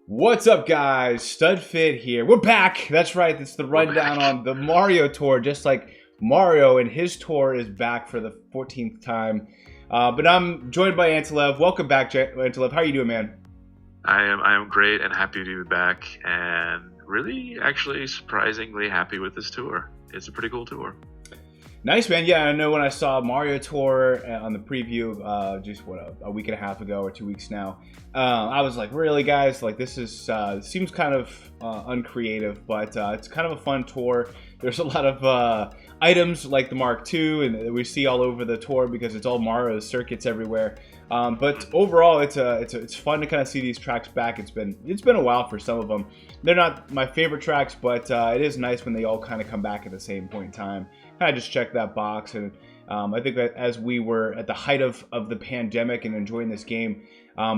What's up, guys? Studfit here. We're back. That's right. It's the rundown on the MarioTour. Just like Mario and his tour is back for the 14th time. But I'm joined by Antilev. Welcome back, Antilev. How are you doing, man? I am great and happy to be back, and really, actually, surprisingly happy with this tour. It's a pretty cool tour. Nice, man. Yeah, I know when I saw MarioTour on the preview just a week and a half ago or 2 weeks now, I was like, really, guys? Like, this is seems kind of uncreative, but it's kind of a fun tour. There's a lot of items like the Mark II, and we see all over the tour because it's all Mario's circuits everywhere. But overall, it's fun to kind of see these tracks back. It's been a while for some of them. They're not my favorite tracks, but it is nice when they all kind of come back at the same point in time. I just checked that box, and I think that as we were at the height of the pandemic and enjoying this game,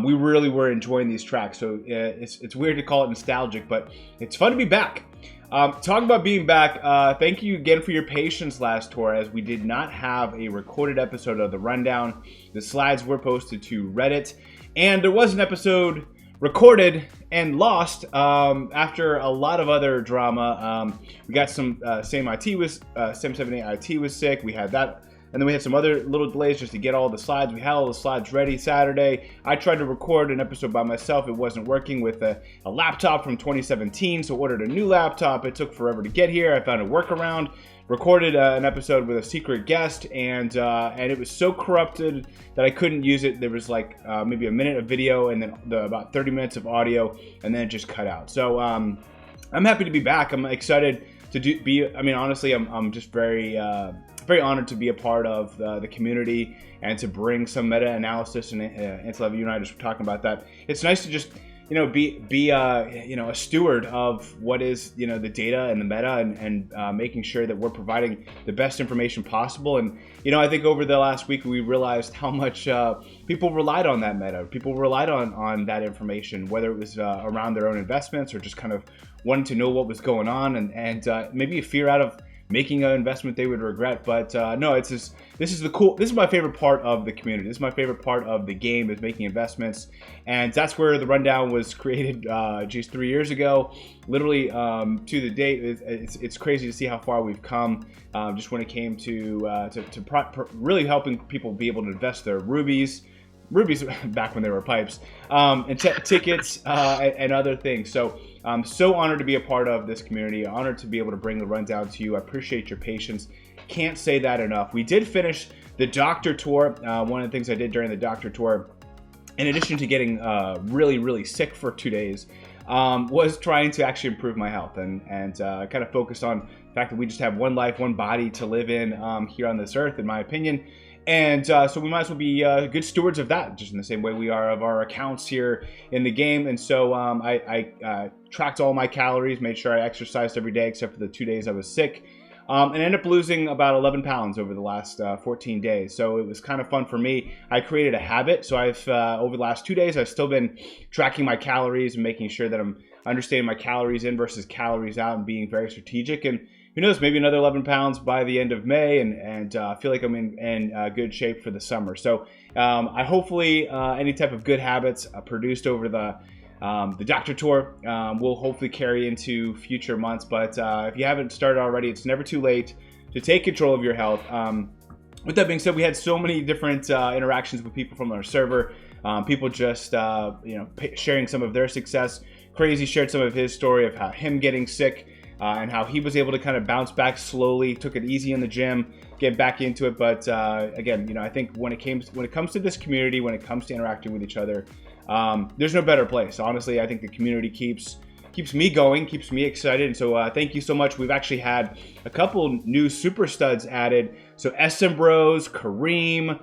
we really were enjoying these tracks. So it's weird to call it nostalgic, but it's fun to be back. Talking about being back, thank you again for your patience last tour, as we did not have a recorded episode of the rundown. The slides were posted to Reddit, and there was an episode recorded and lost after a lot of other drama. We got some Sam 78 IT was sick. We had that, and then we had some other little delays just to get all the slides. We had all the slides ready Saturday. I tried to record an episode by myself. It wasn't working with a laptop from 2017, so ordered a new laptop. It took forever to get here. I found a workaround. Recorded an episode with a secret guest, and it was so corrupted that I couldn't use it. There was like maybe a minute of video and then about 30 minutes of audio, and then it just cut out. So I'm happy to be back. I'm excited to be. I mean, honestly, I'm just very honored to be a part of the community and to bring some meta-analysis. And Antilev, you and I just were talking about that. It's nice to just be a steward of what is the data and the meta, and making sure that we're providing the best information possible. And I think over the last week we realized how much people relied on that meta. People relied on that information, whether it was around their own investments or just kind of wanting to know what was going on, and maybe a fear out of making an investment they would regret. But no, this is my favorite part of the community. This is my favorite part of the game, is making investments. And that's where the rundown was created just 3 years ago. Literally to the date, it's crazy to see how far we've come. Just when it came to really helping people be able to invest their rubies back when they were pipes, and tickets and other things. So I'm so honored to be a part of this community, honored to be able to bring the rundown to you. I appreciate your patience. Can't say that enough. We did finish the Doctor Tour. One of the things I did during the Doctor Tour, in addition to getting really, really sick for 2 days, was trying to actually improve my health and kind of focused on the fact that we just have one life, one body to live in here on this earth, in my opinion. And so we might as well be good stewards of that, just in the same way we are of our accounts here in the game. And so I tracked all my calories, made sure I exercised every day except for the 2 days I was sick, and ended up losing about 11 pounds over the last 14 days. So it was kind of fun for me. I created a habit. So I've over the last 2 days, I've still been tracking my calories and making sure that I'm understanding my calories in versus calories out and being very strategic. And who knows, maybe another 11 pounds by the end of May, and I feel like I'm in good shape for the summer. So I hopefully any type of good habits produced over the Doctor Tour will hopefully carry into future months. But if you haven't started already, it's never too late to take control of your health. With that being said, we had so many different interactions with people from our server. People just sharing some of their success. Crazy shared some of his story of how him getting sick, and how he was able to kind of bounce back slowly, took it easy in the gym, get back into it. But again, I think when it comes to this community, when it comes to interacting with each other, there's no better place. Honestly, I think the community keeps me going, keeps me excited. And so thank you so much. We've actually had a couple new super studs added. So SM Bros, Kareem.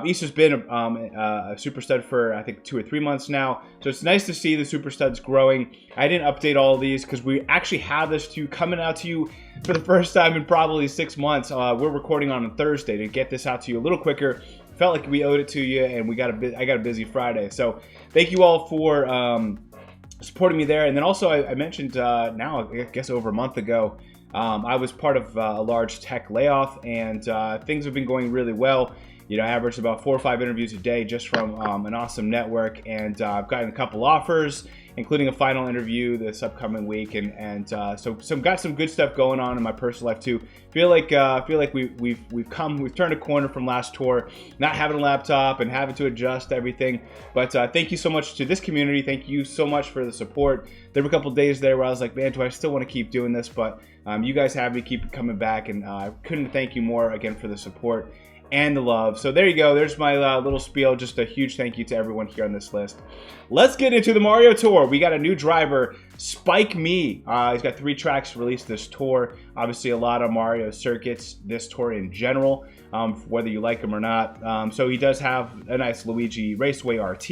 Issa's been a super stud for I think 2 or 3 months now, so it's nice to see the super studs growing. I didn't update all of these because we actually have this coming out to you for the first time in probably 6 months. We're recording on a Thursday to get this out to you a little quicker. Felt like we owed it to you, and I got a busy Friday. So thank you all for supporting me there. And then also I mentioned now, I guess over a month ago, I was part of a large tech layoff, and things have been going really well. I averaged about 4 or 5 interviews a day just from an awesome network, and I've gotten a couple offers, including a final interview this upcoming week, and so got some good stuff going on in my personal life too. Feel like we've turned a corner from last tour, not having a laptop and having to adjust everything. But thank you so much to this community. Thank you so much for the support. There were a couple days there where I was like, man, do I still want to keep doing this? But you guys have me keep coming back, and I couldn't thank you more again for the support and the love. So there you go. There's my little spiel. Just a huge thank you to everyone here on this list. Let's get into the Mario Tour. We got a new driver, Spike Me. He's got 3 tracks released this tour. Obviously, a lot of Mario circuits this tour in general, whether you like them or not. So he does have a nice Luigi Raceway RT,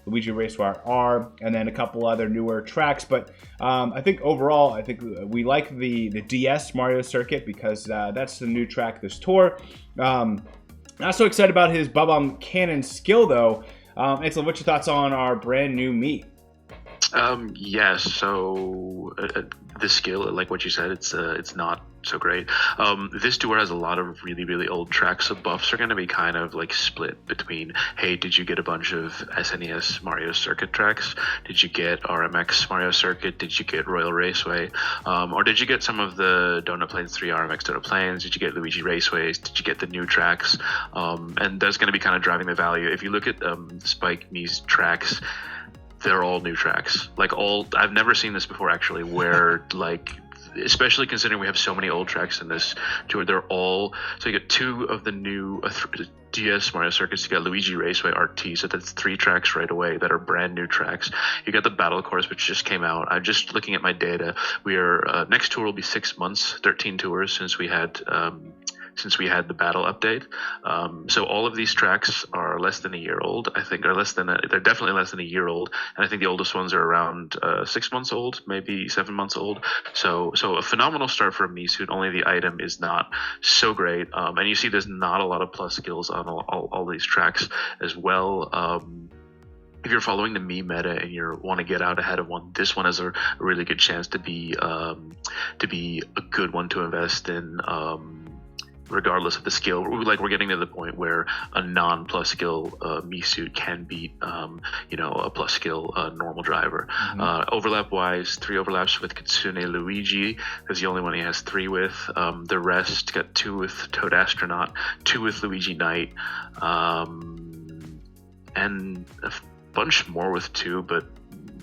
Luigi Raceway R, and then a couple other newer tracks. But I think overall, we like the DS Mario circuit because that's the new track this tour. Not so excited about his Bob-omb Cannon skill though. Ansel, what's your thoughts on our brand new Mii? Yes. So the skill, like what you said, it's not so great. This tour has a lot of really, really old tracks, so buffs are going to be kind of like split between, hey, did you get a bunch of SNES Mario Circuit tracks? Did you get RMX Mario Circuit? Did you get Royal Raceway? Or did you get some of the Donut Plains 3 RMX Donut Plains? Did you get Luigi Raceways? Did you get the new tracks? And that's going to be kind of driving the value. If you look at Spike Me's tracks, they're all new tracks. I've never seen this before actually, where especially considering we have so many old tracks in this tour, they're all, so you get 2 of the new DS Mario Circuits. You got Luigi Raceway RT, so that's 3 tracks right away that are brand new tracks. You got the Battle Course, which just came out. I'm just looking at my data. We are next tour will be 6 months, 13 tours since we had the battle update. So all of these tracks are less than a year old. I think they're definitely less than a year old, and I think the oldest ones are around 6 months old, maybe 7 months old. So a phenomenal start for a Mii suit. Only the item is not so great, and you see there's not a lot of plus skills on all these tracks as well. If you're following the Mii meta and you want to get out ahead of one, this one has a really good chance to be a good one to invest in. Regardless of the skill, we're getting to the point where a non-plus skill Mii suit can beat, a plus skill normal driver. Mm-hmm. Overlap-wise, 3 overlaps with Kitsune Luigi is the only one he has 3 with. The rest got 2 with Toad Astronaut, 2 with Luigi Knight, and a bunch more with 2, but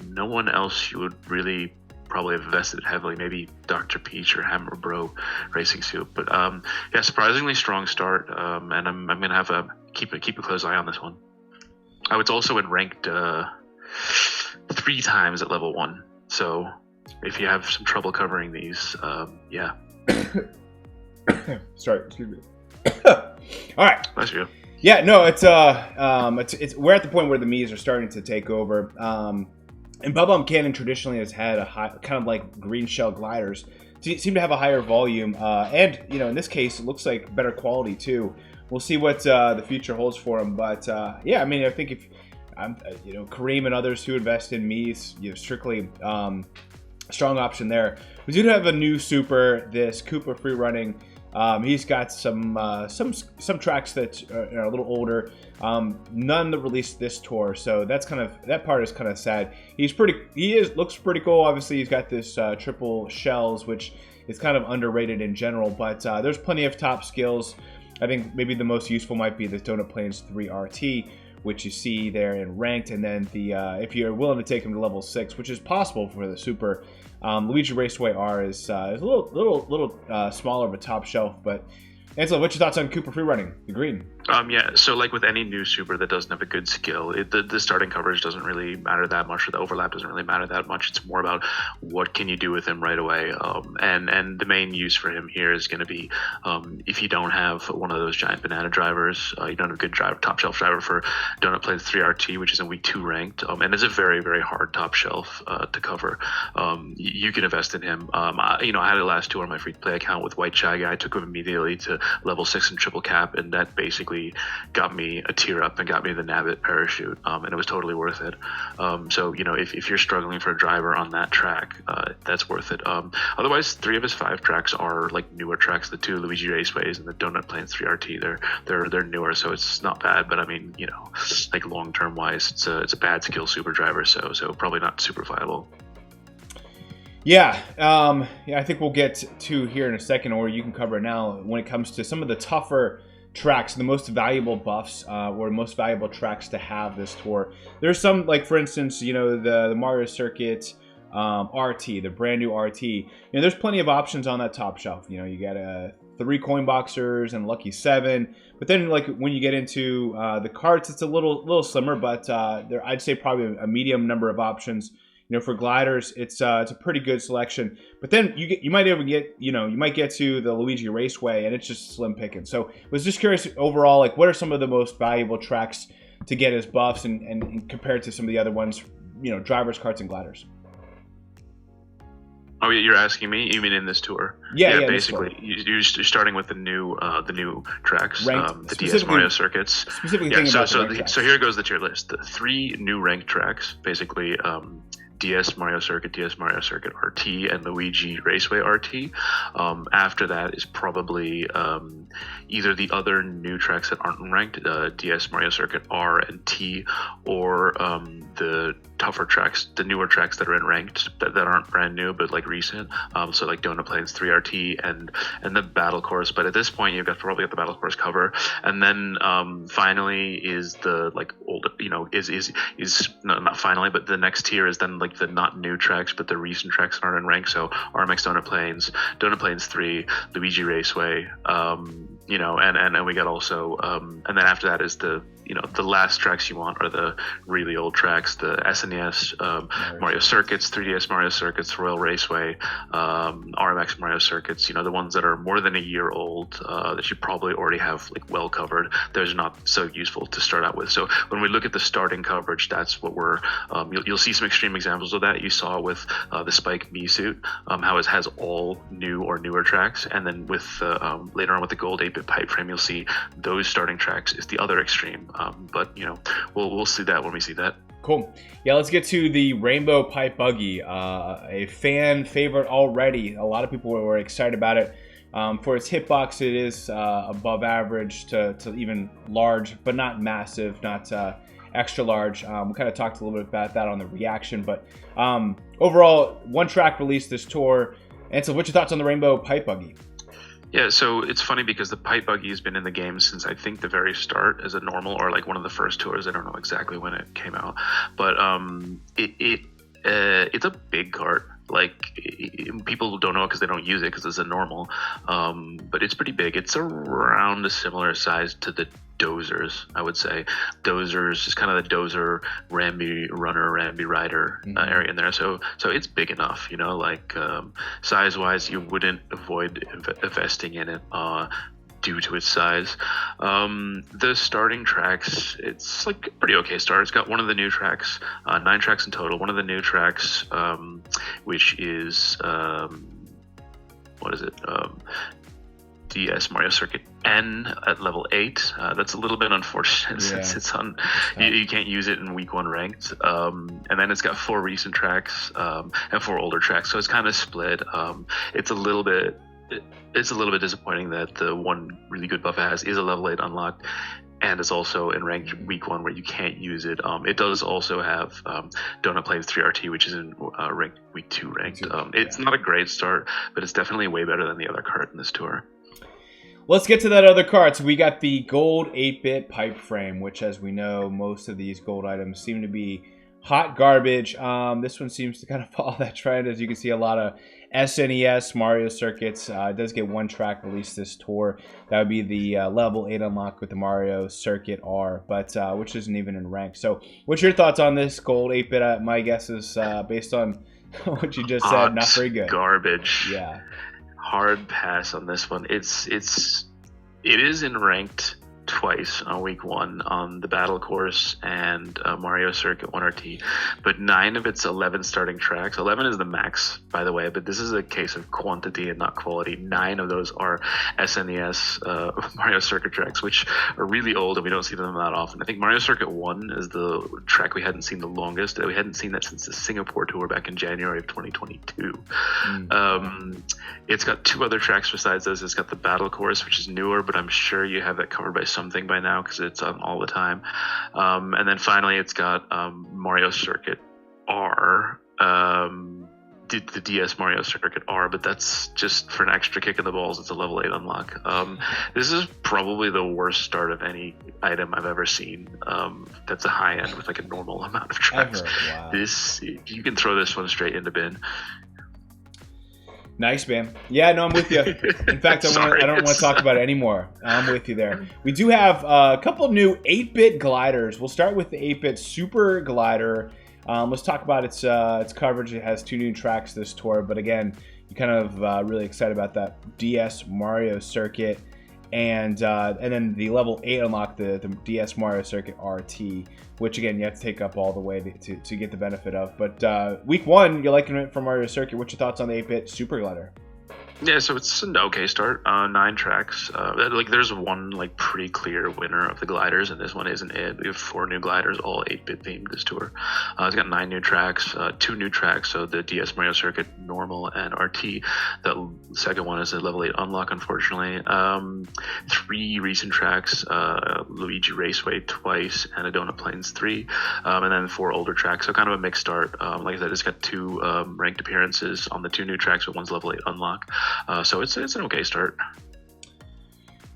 no one else you would really probably have invested heavily, maybe Dr. Peach or Hammer Bro Racing Suit. But yeah, surprisingly strong start, and I'm gonna have a keep a close eye on this one. Oh, it's also been ranked 3 times at level 1, so if you have some trouble covering these, yeah. Sorry, excuse me. All right. Bless you. Yeah, no, it's we're at the point where the Miis are starting to take over. And Bob-omb Cannon traditionally has had a high, kind of like green shell gliders, seem to have a higher volume, and in this case, it looks like better quality too. We'll see what the future holds for him, but yeah, I mean, I think if Kareem and others who invest in Miis, strictly strong option there. We do have a new super, this Koopa free running. He's got some tracks that are a little older, none that released this tour, so that part is kind of sad. Looks pretty cool. Obviously, he's got this triple shells, which is kind of underrated in general, but there's plenty of top skills. I think maybe the most useful might be the Donut Plains 3 RT, which you see there in ranked, and then the if you're willing to take him to level 6, which is possible for the super. Luigi Raceway R is a little smaller of a top shelf, but Ansel, what's your thoughts on Koopa free running, the green? Yeah, so like with any new super that doesn't have a good skill, the starting coverage doesn't really matter that much, or the overlap doesn't really matter that much. It's more about what can you do with him right away. And the main use for him here is going to be if you don't have one of those giant banana drivers, you don't have a good top shelf driver for Donut Plains 3 RT, which is in week 2 ranked, and it's a very, very hard top shelf to cover. You can invest in him. I had it last tour on my free to play account with White Shaggy. I took him immediately to level 6 and triple cap, and that basically basically got me a tier up and got me the Nabbit parachute, and it was totally worth it. So if you're struggling for a driver on that track, that's worth it. Otherwise, 3 of his 5 tracks are like newer tracks. The 2 Luigi Raceways and the Donut Plains 3RT, they're newer, so it's not bad. But I mean, like long term wise, it's a bad skill super driver, so probably not super viable. Yeah, I think we'll get to here in a second, or you can cover it now. When it comes to some of the tougher tracks, the most valuable buffs, or most valuable tracks to have this tour. There's some, like for instance, the Mario Circuit RT, the brand new RT. There's plenty of options on that top shelf. You got 3 coin boxers and lucky 7. But then, like when you get into the Karts, it's a little slimmer, but I'd say probably a medium number of options. For gliders, it's a pretty good selection. But then you might even get you might get to the Luigi Raceway, and it's just slim picking. So I was just curious overall, like what are some of the most valuable tracks to get as buffs, and compared to some of the other ones, drivers, karts, and gliders. Oh, you're asking me? You mean in this tour? Yeah. Basically, you're starting with the new tracks, the DS Mario circuits. Specifically, so here goes the tier list. The 3 new ranked tracks, basically. DS Mario Circuit RT, and Luigi Raceway RT. After that is probably either the other new tracks that aren't ranked, DS Mario Circuit R and T, or the tougher tracks, the newer tracks that are in ranked that aren't brand new but like recent. So like Donut Plains 3RT and the Battle Course. But at this point, you've probably got the Battle Course cover, and then finally is the like older, not finally, but the next tier is then like the not new tracks but the recent tracks that aren't in rank. So RMX Donut Plains 3, Luigi Raceway, and we got also and then after that is the last tracks you want are the really old tracks, the SNES Mario Circuits, 3DS Mario Circuits, Royal Raceway, RMX Mario Circuits, the ones that are more than a year old, that you probably already have like well covered. Those are not so useful to start out with. So when we look at the starting coverage, that's what we're you'll see some extreme examples of that. You saw with the Spike Me suit, how it has all new or newer tracks, and then with later on with the gold 8-bit pipe frame, you'll see those starting tracks is the other extreme. But we'll see that when we see that. Cool. Yeah, let's get to the Rainbow Pipe Buggy, a fan favorite already. A lot of people were excited about it. For its hitbox, it is above average to even large, but not massive, not extra large. We kind of talked a little bit about that on the reaction, but overall, 1 track released this tour. And so what's your thoughts on the Rainbow Pipe Buggy? Yeah, so it's funny because the Pipe Buggy has been in the game since I think the very start as a normal, or like one of the first tours. I don't know exactly when it came out, but it's a big kart. Like people don't know it because they don't use it because it's a normal, but it's pretty big. It's around a similar size to the Dozers, I would say. Dozers is kind of the Dozer Rambi runner, Rambi rider area in there. So it's big enough, like size wise, you wouldn't avoid investing in it due to its size. The starting tracks, it's like a pretty okay start. It's got one of the new tracks, 9 tracks in total. One of the new tracks, which is what is it? DS Mario Circuit N at level 8. That's a little bit unfortunate since it's on. You can't use it in week 1 ranked. And then it's got 4 recent tracks and 4 older tracks, so it's kind of split. It's a little bit disappointing that the one really good buff it has is a level 8 unlocked, and it's also in ranked week 1 where you can't use it. It does also have Donut Plains 3RT, which is in ranked week 2 ranked. It's not a great start, but it's definitely way better than the other kart in this tour. Let's get to that other kart. So we got the gold 8-bit pipe frame, which, as we know, most of these gold items seem to be hot garbage. This one seems to kind of follow that trend. As you can see, a lot of SNES Mario circuits. It does get 1 track released this tour. That would be the level 8 unlock with the Mario Circuit R, but which isn't even in rank. So what's your thoughts on this gold 8-bit? My guess is based on what you just said, not very good. Garbage. Yeah. Hard pass on this one. It is in ranked twice on week 1 on the battle course and Mario Circuit 1RT, but 9 of its 11 starting tracks, 11 is the max, by the way, but this is a case of quantity and not quality. 9 of those are SNES Mario Circuit tracks, which are really old and we don't see them that often. I think Mario Circuit 1 is the track we hadn't seen the longest. We hadn't seen that since the Singapore tour back in January of 2022. It's got 2 other tracks besides those. It's got the battle course, which is newer, but I'm sure you have that covered by something by now because it's on all the time. And then finally, it's got Mario Circuit R, the DS Mario Circuit R, but that's just for an extra kick in the balls. It's a level 8 unlock. This is probably the worst start of any item I've ever seen. That's a high end with like a normal amount of tracks. Wow. This, you can throw this one straight into bin. Nice, man. Yeah, no, I'm with you. In fact, I don't want to talk about it anymore. I'm with you there. We do have a couple new 8-bit gliders. We'll start with the 8-bit Super Glider. Let's talk about its coverage. It has 2 new tracks this tour, but again, you're kind of really excited about that DS Mario Circuit, and then the level 8 unlock, the DS Mario Circuit RT, which again you have to take up all the way to get the benefit of. But week 1, you're liking it for Mario Circuit. What's your thoughts on the 8-bit Super Glider? Yeah, so it's an okay start. 9 tracks. There's one like pretty clear winner of the gliders, and this one isn't it. We have 4 new gliders, all 8-bit themed this tour. It's got 9 new tracks, 2 new tracks. So the DS Mario Circuit Normal and RT. The second one is a level 8 unlock, unfortunately. 3 recent tracks: Luigi Raceway twice, and Adona Plains 3, and then 4 older tracks. So kind of a mixed start. Like I said, it's got 2 ranked appearances on the 2 new tracks, but one's level 8 unlock. So it's an okay start.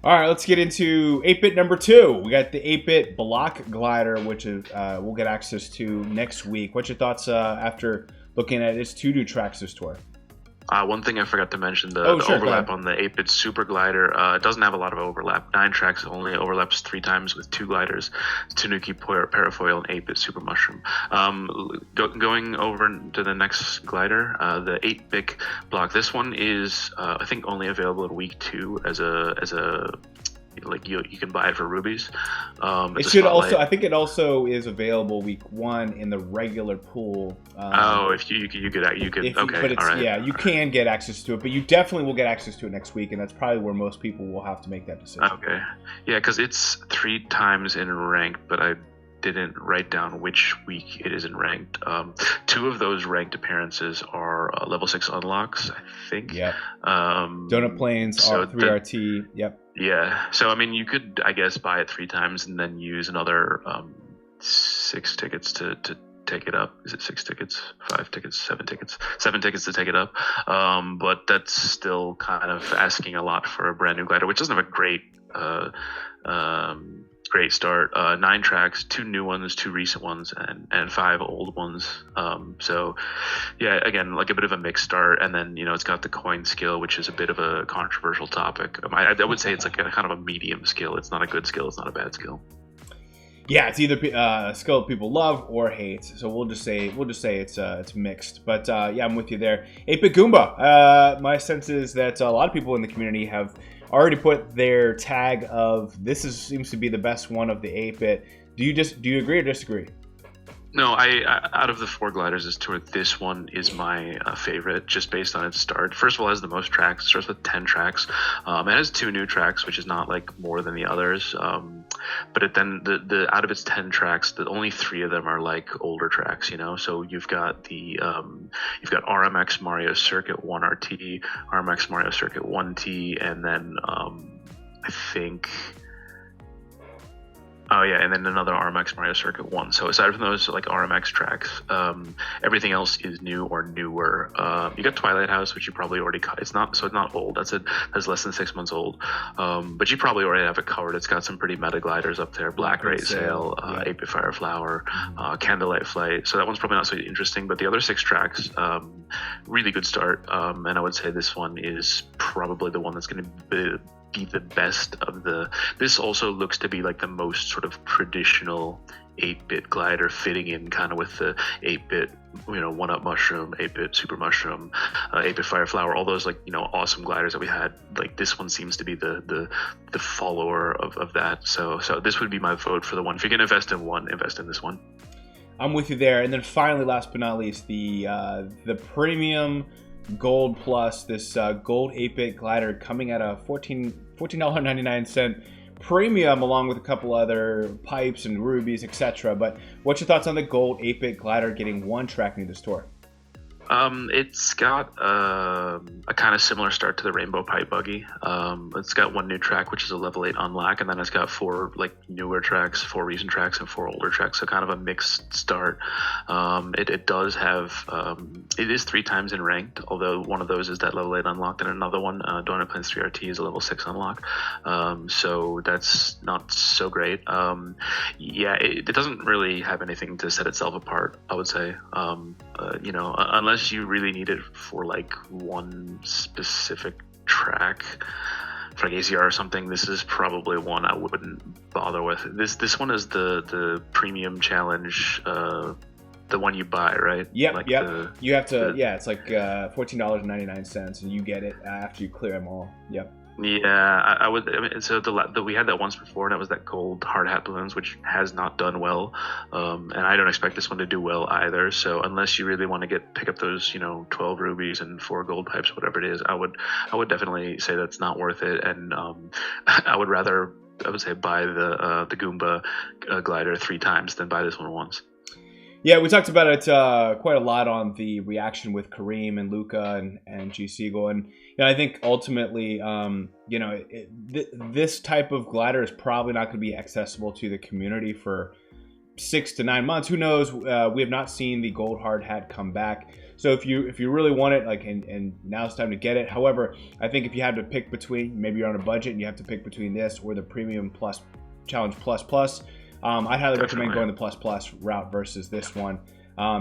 All right, let's get into 8-bit number 2. We got the 8-bit Block Glider, which is we'll get access to next week. What's your thoughts after looking at its 2 new tracks this tour? One thing I forgot to mention, the overlap on the 8-bit Super Glider. It doesn't have a lot of overlap. 9 tracks only overlaps 3 times with 2 gliders, Tanuki Parafoil, and 8-bit Super Mushroom. Going over to the next glider, the 8-bit block. This one is, I think, only available in week 2 as a like you can buy it for rubies. It should also, I think it also is available week 1 in the regular pool. If you could okay, but it's, all right. Yeah, you can get access to it, but you definitely will get access to it next week, and that's probably where most people will have to make that decision. Okay, yeah, because it's 3 times in ranked, but I didn't write down which week it is in ranked. 2 of those ranked appearances are level 6 unlocks, I think. Yep. Donut Plains, so 3RT. Yep. Yeah. So I mean, you could, I guess, buy it 3 times and then use another 6 tickets to take it up. Is it 6 tickets, 5 tickets, 7 tickets? 7 tickets to take it up. But that's still kind of asking a lot for a brand new glider, which doesn't have a great start. 9 tracks, 2 new ones, 2 recent ones, and 5 old ones. So yeah, again, like a bit of a mixed start. And then, it's got the coin skill, which is a bit of a controversial topic. I would say it's like a kind of a medium skill. It's not a good skill. It's not a bad skill. Yeah, it's either a skill people love or hate. So we'll just say it's mixed. But yeah, I'm with you there. 8-bit Goomba. My sense is that a lot of people in the community have already put their tag of seems to be the best one of the 8-bit. Do you agree or disagree? No, I out of the 4 gliders this tour, this one is my favorite, just based on its start. First of all, it has the most tracks. It starts with 10 tracks. It has 2 new tracks, which is not like more than the others. But then the out of its 10 tracks, the only 3 of them are like older tracks. So you've got RMX Mario Circuit 1RT, RMX Mario Circuit 1T, and then I think. Oh yeah, and then another RMX Mario Circuit 1. So aside from those like RMX tracks, everything else is new or newer. You got Twilight House, which you probably already caught. It's not old. That's less than 6 months old. But you probably already have it covered. It's got some pretty meta gliders up there. Black Ray Sail, 8-bit Fire Flower, Candlelight Flight. So that one's probably not so interesting. But the other 6 tracks, really good start. And I would say this one is probably the one that's going to be the best of the. This also looks to be like the most sort of traditional 8-bit glider, fitting in kind of with the 8-bit One Up Mushroom, 8-Bit Super Mushroom, 8-Bit Fire Flower, all those awesome gliders that we had. Like this one seems to be the follower of that. So this would be my vote for the one. If you're gonna invest in one, invest in this one. I'm with you there. And then finally, last but not least, the premium Gold Plus, this gold 8-bit glider coming at a $14.99 premium, along with a couple other pipes and rubies, etc. But what's your thoughts on the gold 8-bit glider getting one track new to the store? It's got a kind of similar start to the Rainbow Pipe Buggy. It's got one new track, which is a level 8 unlock, and then it's got 4 newer tracks, 4 recent tracks, and 4 older tracks. So kind of a mixed start. It does have it is 3 times in ranked, although one of those is that level 8 unlocked, and another one, Donut Plains 3RT, is a level 6 unlock. So that's not so great. It doesn't really have anything to set itself apart, I would say. Unless you really need it for one specific track, for ACR or something, this is probably one I wouldn't bother with. This one is the premium challenge, the one you buy, right? Yep. You have to. It's like $14.99, and you get it after you clear them all. Yep. Yeah, I would. So we had that once before, and it was that gold hard hat balloons, which has not done well, and I don't expect this one to do well either. So unless you really want to pick up those 12 rubies and 4 gold pipes, whatever it is, I would definitely say that's not worth it. And I would say buy the Goomba glider 3 times than buy this one once. Yeah, we talked about it quite a lot on the reaction with Kareem and Luca and G Siegel, and I think ultimately, this type of glider is probably not going to be accessible to the community for 6 to 9 months. Who knows? We have not seen the gold hard hat come back, so if you really want it, and now's the time to get it. However, I think if you had to pick between, maybe you're on a budget and you have to pick between this or the premium plus challenge plus. I'd highly recommend going the plus route versus this one.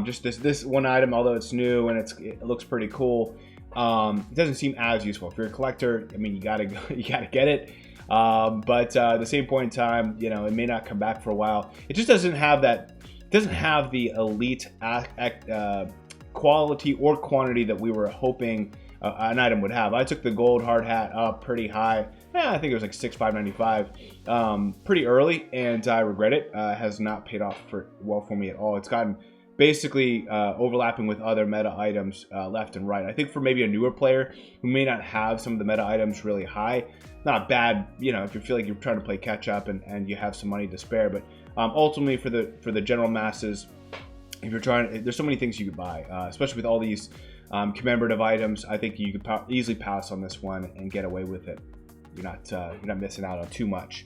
Just this one item, although it's new and it looks pretty cool, it doesn't seem as useful. If you're a collector, I mean, you gotta get it. But at the same point in time, it may not come back for a while. It just doesn't have that. It doesn't have the elite quality or quantity that we were hoping an item would have. I took the gold hard hat up pretty high. I think it was like $6,595 pretty early, and I regret it. It has not paid off well for me at all. It's gotten basically overlapping with other meta items left and right. I think for maybe a newer player who may not have some of the meta items really high, not bad, if you feel like you're trying to play catch up and you have some money to spare. But ultimately for the general masses, if you're trying, there's so many things you could buy, especially with all these commemorative items. I think you could easily pass on this one and get away with it. You're not missing out on too much.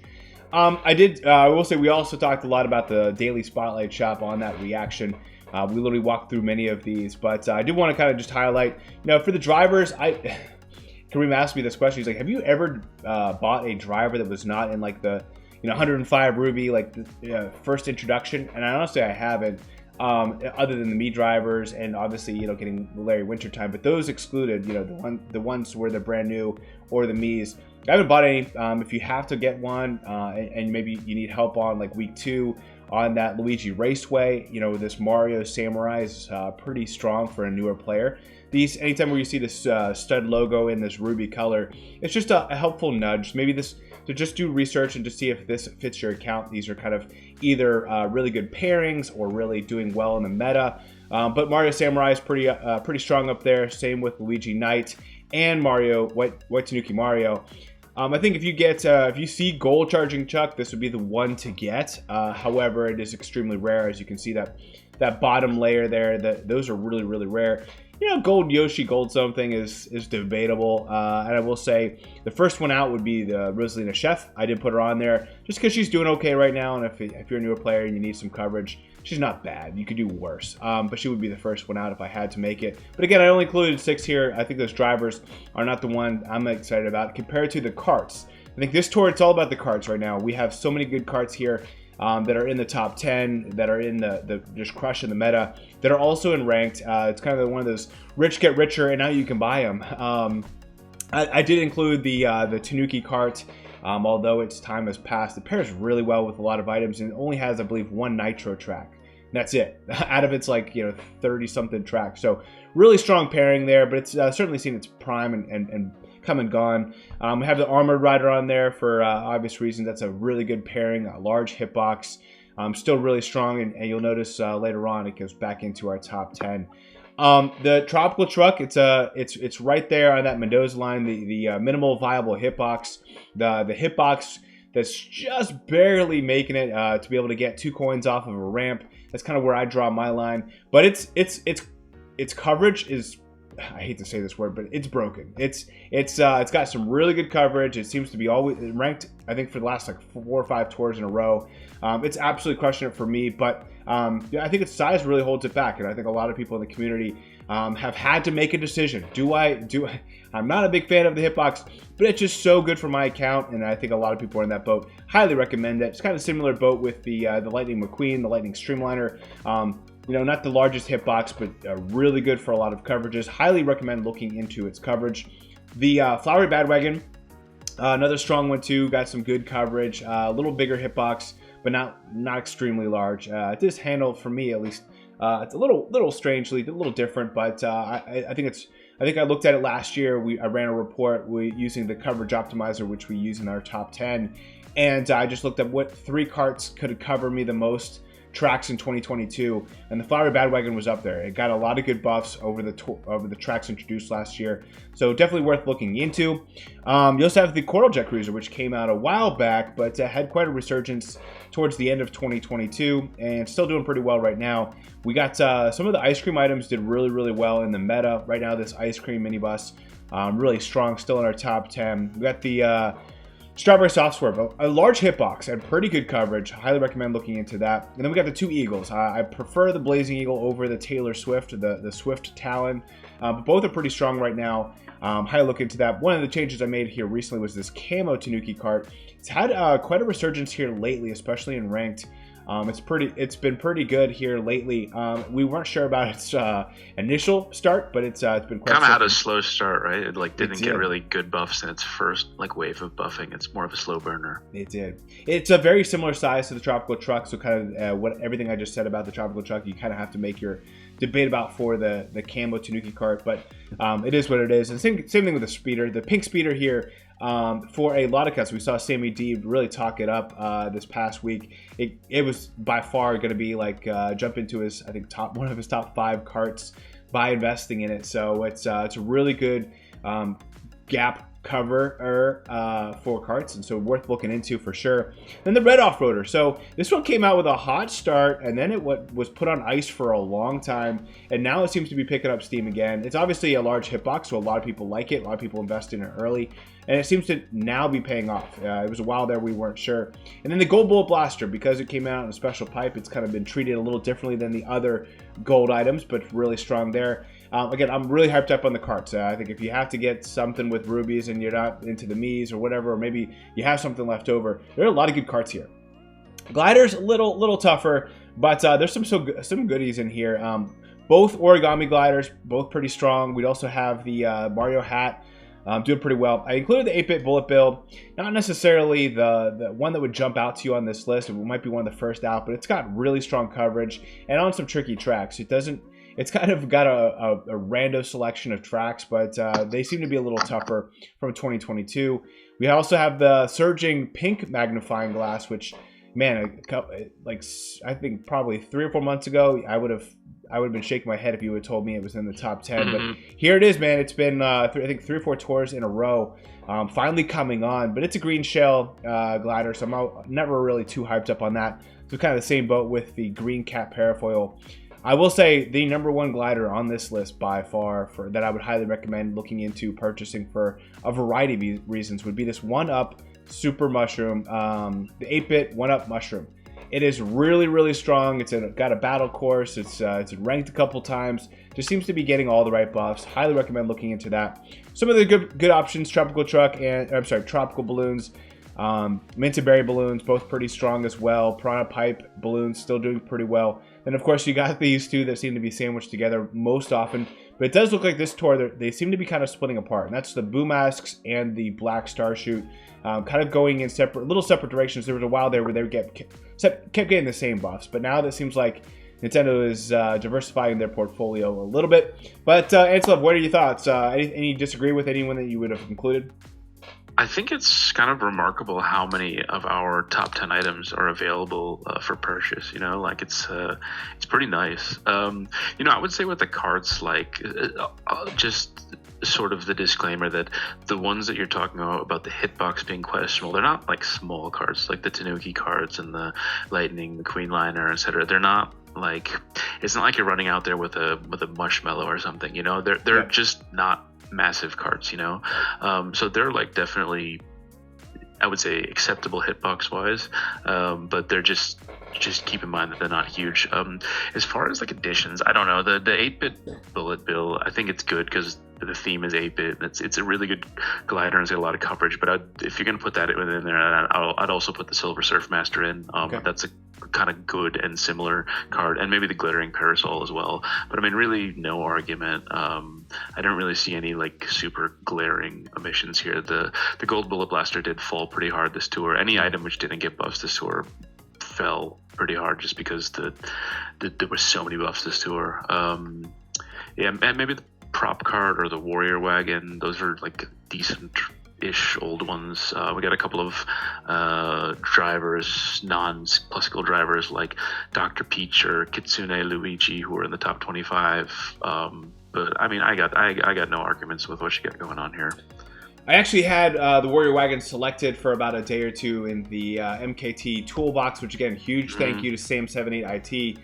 I will say we also talked a lot about the daily spotlight shop on that reaction. We literally walked through many of these, but I do want to kind of just highlight, for the drivers, Kareem asked me this question. He's like, have you ever bought a driver that was not in the 105 ruby, the first introduction? And honestly, I haven't. Other than the me drivers and obviously getting Larry Wintertime, but those excluded, the ones where they're brand new or the me's. I haven't bought any. If you have to get one and maybe you need help on week 2 on that Luigi Raceway, this Mario Samurai is pretty strong for a newer player. Anytime where you see this stud logo in this ruby color, it's just a helpful nudge. Maybe to just do research and to see if this fits your account. These are kind of either really good pairings or really doing well in the meta. But Mario Samurai is pretty strong up there. Same with Luigi Knight and Mario White Tanuki Mario. I think if you see Gold Charging Chuck, this would be the one to get. However, it is extremely rare. As you can see, that bottom layer there, those are really, really rare. Gold Yoshi, Gold something is debatable. And I will say the first one out would be the Rosalina Chef. I did put her on there just because she's doing okay right now. And if you're a newer player and you need some coverage, she's not bad. You could do worse. But she would be the first one out if I had to make it. But again, I only included 6 here. I think those drivers are not the one I'm excited about compared to the Karts. I think this tour, it's all about the Karts right now. We have so many good Karts here. That are in the top 10, that are in the just crushing the meta, that are also in ranked. It's kind of one of those rich get richer, and now you can buy them. I did include the Tanuki Kart, although its time has passed. It pairs really well with a lot of items, and it only has, I believe, 1 nitro track. that's it. Out of its 30 something tracks. So really strong pairing there, but it's certainly seen its prime and come and gone. We have the Armored Rider on there for obvious reasons. That's a really good pairing, a large hitbox. Still really strong, and you'll notice later on it goes back into our top 10. The Tropical Truck, it's right there on that Mendoza line, the minimal viable hitbox, the hitbox that's just barely making it to be able to get 2 coins off of a ramp. That's kind of where I draw my line. But its coverage is, I hate to say this word, but it's broken. It's got some really good coverage. It seems to be always ranked, I think, for the last 4 or 5 tours in a row. It's absolutely crushing it for me, but yeah, I think its size really holds it back, and I think a lot of people in the community have had to make a decision. I'm not a big fan of the hitbox, but it's just so good for my account, and I think a lot of people are in that boat. Highly recommend it. It's kind of a similar boat with the Lightning McQueen, the Lightning Streamliner. Not the largest hitbox, but really good for a lot of coverages. Highly recommend looking into its coverage. The Flowery Badwagon, another strong one too. Got some good coverage. A little bigger hitbox, but not extremely large. This handle, for me at least, it's a little strangely, a little different, but I think I looked at it last year. I ran a report using the coverage optimizer, which we use in our top 10, and I just looked at what 3 carts could cover me the most tracks in 2022, and the Flowery Badwagon was up there. It got a lot of good buffs over the tracks introduced last year, so definitely worth looking into. You also have the Coral Jet Cruiser, which came out a while back, but had quite a resurgence towards the end of 2022, and still doing pretty well right now. We got some of the ice cream items did really well in the meta right now. This ice cream minibus, really strong, still in our top 10. We got the Strawberry Soft Swerve, a large hitbox and pretty good coverage. Highly recommend looking into that. And then we got the 2 Eagles. I prefer the Blazing Eagle over the Taylor Swift, the Swift Talon. But both are pretty strong right now. Highly look into that. One of the changes I made here recently was this Camo Tanuki cart. It's had quite a resurgence here lately, especially in ranked. It's been pretty good here lately. We weren't sure about its initial start, but it's been quite. Kind of had a slow start, right? It didn't get really good buffs in its first wave of buffing. It's more of a slow burner. It did. It's a very similar size to the Tropical Truck, so kind of everything I just said about the Tropical Truck, you kind of have to make your debate about for the Camo Tanuki cart, but it is what it is. And same thing with the speeder, the pink speeder here. For a lot of cuts, we saw Sammy D really talk it up this past week. It was by far going to be jump into his, I think, one of his top 5 carts by investing in it. So it's a really good gap cover for carts, and so worth looking into for sure. Then the Red Off-Roader. So this one came out with a hot start, and then it was put on ice for a long time, and now it seems to be picking up steam again. It's obviously a large hitbox, so a lot of people like it. A lot of people invest in it early, and it seems to now be paying off. It was a while there we weren't sure. And then the Gold Bullet Blaster, because it came out in a special pipe, it's kind of been treated a little differently than the other gold items, but really strong there. Again, I'm really hyped up on the carts. I think if you have to get something with rubies and you're not into the Miis or whatever, or maybe you have something left over, there are a lot of good carts here. Gliders, a little tougher, but there's some goodies in here. Both origami gliders, both pretty strong. We'd also have the Mario hat. Doing pretty well. I included the 8-bit bullet build, not necessarily the one that would jump out to you on this list. It might be one of the first out, but it's got really strong coverage and on some tricky tracks. It's kind of got a rando selection of tracks, but they seem to be a little tougher from 2022. We also have the Surging Pink Magnifying Glass, which, man, I think probably 3 or 4 months ago, I would have been shaking my head if you had told me it was in the top 10. But here it is, man. It's been, I think, 3 or 4 tours in a row, finally coming on. But it's a green shell glider, so I'm never really too hyped up on that. So kind of the same boat with the green cap parafoil. I will say the #1 glider on this list by far that I would highly recommend looking into purchasing for a variety of reasons would be this 1-Up Super Mushroom, the 8-bit 1-Up Mushroom. It is really strong. It's got a battle course. It's ranked a couple times. Just seems to be getting all the right buffs. Highly recommend looking into that. Some of the good options: Tropical Truck and Tropical Balloons, Minted Berry Balloons, both pretty strong as well. Piranha Pipe Balloons still doing pretty well. And of course, you got these two that seem to be sandwiched together most often. But it does look like this tour, they seem to be kind of splitting apart. And that's the Boom Masks and the Black Star Shoot, kind of going in little separate directions. There was a while there where they kept getting the same buffs. But now that seems like Nintendo is diversifying their portfolio a little bit. But Antilev, what are your thoughts? Any disagree with anyone that you would have included? I think it's kind of remarkable how many of our top 10 items are available for purchase. Like it's pretty nice. I would say with the carts, like just sort of the disclaimer that the ones that you're talking about the hitbox being questionable, they're not like small carts like the Tanuki carts and the Lightning, the Queen Liner, etc. They're not like, it's not like you're running out there with a marshmallow or something. They're just not massive carts, so they're like definitely, I would say, acceptable hitbox wise, but they're just keep in mind that they're not huge. As far as like additions, I don't know, the 8-bit bullet bill, I think it's good because the theme is 8-bit. It's a really good glider and it's got a lot of coverage, but if you're gonna put that in there, I'd also put the Silver Surf Master in. That's a kind of good and similar card, and maybe the glittering parasol as well. But I mean, really no argument. I don't really see any like super glaring omissions here. The gold bullet blaster did fall pretty hard this tour. Any item which didn't get buffs this tour fell pretty hard just because there were so many buffs this tour. And maybe the prop card or the warrior wagon, those are like decent-ish old ones. We got a couple of drivers, non-classical drivers like Dr. Peach or Kitsune Luigi, who are in the top 25. But I mean, I got no arguments with what you got going on here. I actually had the Warrior Wagon selected for about a day or two in the MKT toolbox, which again, huge thank you to Sam78IT.